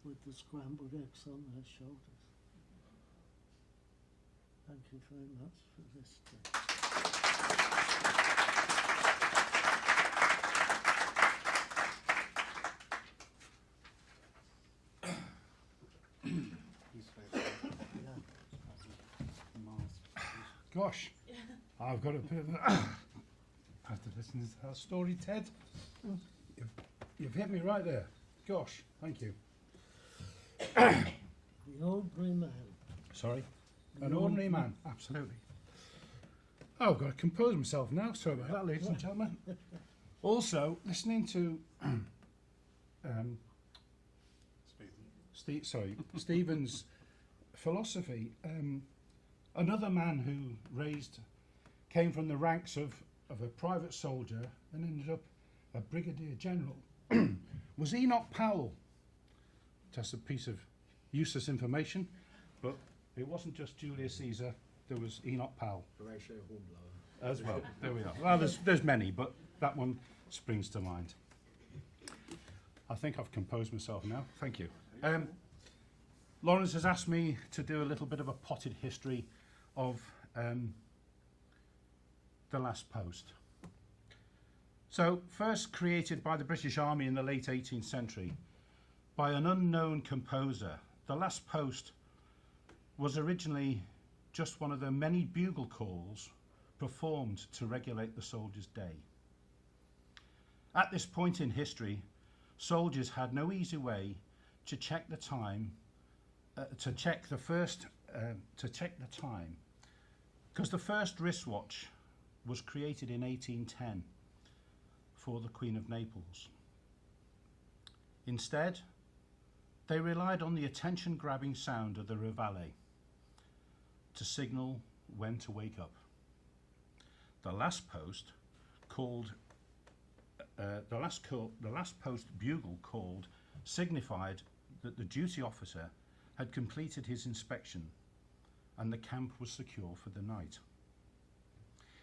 with the scrambled eggs on their shoulders. Thank you very much for listening. Gosh, I've got a bit of a after listening to that story, Ted. You've hit me right there. Gosh, thank you. The ordinary man. Sorry? An ordinary man, absolutely. Oh, I've got to compose myself now. Sorry about that, ladies and gentlemen. Also, listening to Stephen's philosophy, another man who came from the ranks of a private soldier and ended up a brigadier general was Enoch Powell. Just a piece of useless information, but it wasn't just Julius Caesar, there was Enoch Powell. Horatio Hornblower. As well, there we are. Well, there's many, but that one springs to mind. I think I've composed myself now, thank you. Lawrence has asked me to do a little bit of a potted history of the last post. So, first created by the British Army in the late 18th century by an unknown composer, the last post was originally just one of the many bugle calls performed to regulate the soldiers' day. At this point in history, soldiers had no easy way to check the time, because the first wristwatch was created in 1810 for the Queen of Naples. Instead, they relied on the attention-grabbing sound of the reveille to signal when to wake up. The last post bugle called signified that the duty officer had completed his inspection and the camp was secure for the night.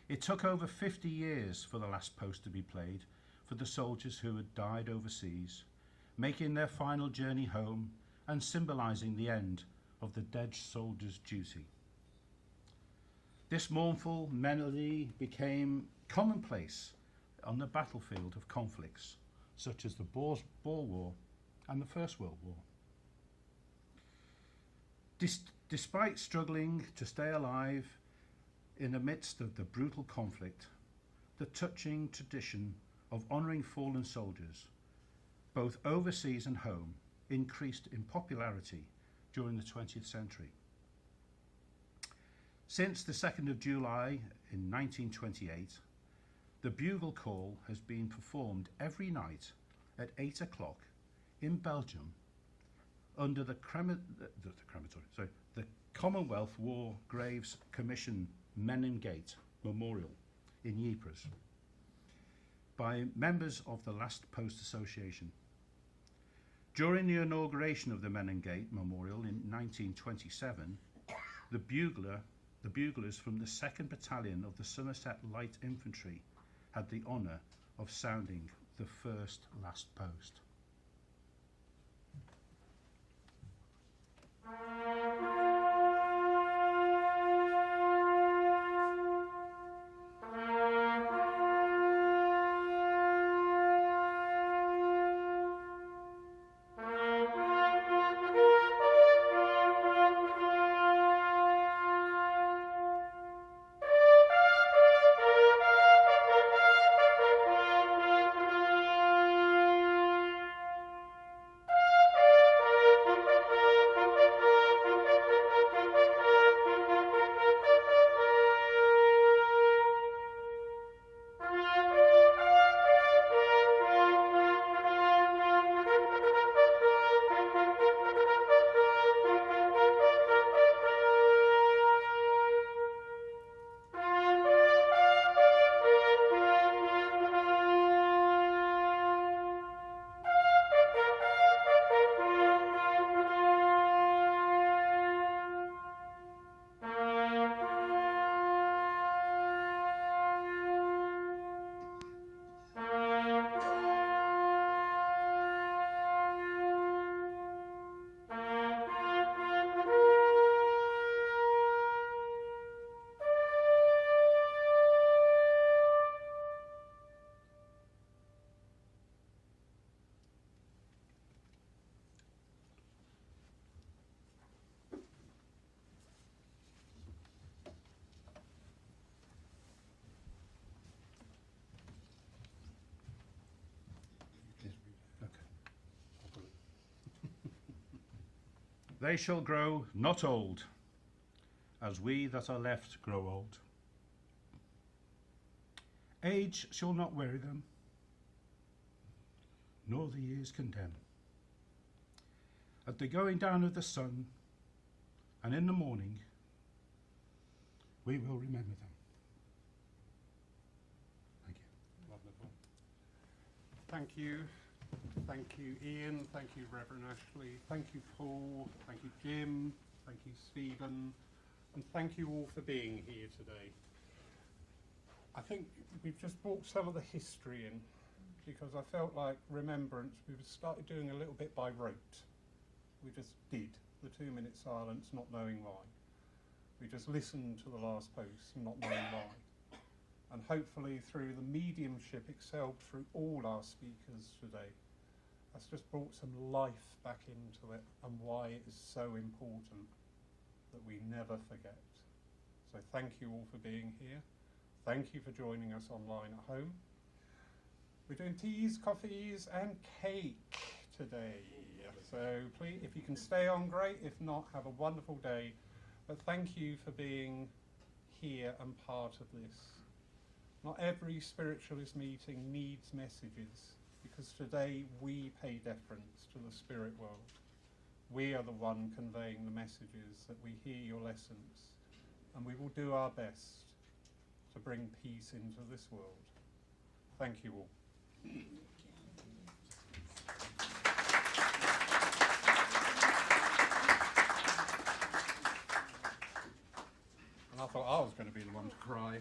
It took over 50 years for the last post to be played for the soldiers who had died overseas, making their final journey home and symbolising the end of the dead soldier's duty. This mournful melody became commonplace on the battlefield of conflicts such as the Boer War and the First World War. Despite struggling to stay alive in the midst of the brutal conflict, the touching tradition of honouring fallen soldiers, both overseas and home, increased in popularity during the 20th century. Since the 2nd of July in 1928, the bugle call has been performed every night at 8 o'clock in Belgium under the Commonwealth War Graves Commission Meningate Memorial in Ypres by members of the Last Post Association. During the inauguration of the Meningate Memorial in 1927, the buglers from the 2nd Battalion of the Somerset Light Infantry had the honour of sounding the first last post. They shall grow not old, as we that are left grow old. Age shall not weary them, nor the years condemn. At the going down of the sun, and in the morning, we will remember them. Thank you. Wonderful. Thank you. Thank you, Ian. Thank you, Reverend Ashley. Thank you, Paul. Thank you, Jim. Thank you, Stephen. And thank you all for being here today. I think we've just brought some of the history in because I felt like Remembrance, we started doing a little bit by rote. We just did the 2-minute silence, not knowing why. We just listened to the last post, not knowing why. and hopefully through the mediumship excelled through all our speakers today, that's just brought some life back into it and why it is so important that we never forget. So thank you all for being here. Thank you for joining us online at home. We're doing teas, coffees and cake today. So please, if you can stay on, great. If not, have a wonderful day. But thank you for being here and part of this. Not every spiritualist meeting needs messages, because today we pay deference to the spirit world. We are the one conveying the messages, that we hear your lessons, and we will do our best to bring peace into this world. Thank you all. And I thought I was going to be the one to cry.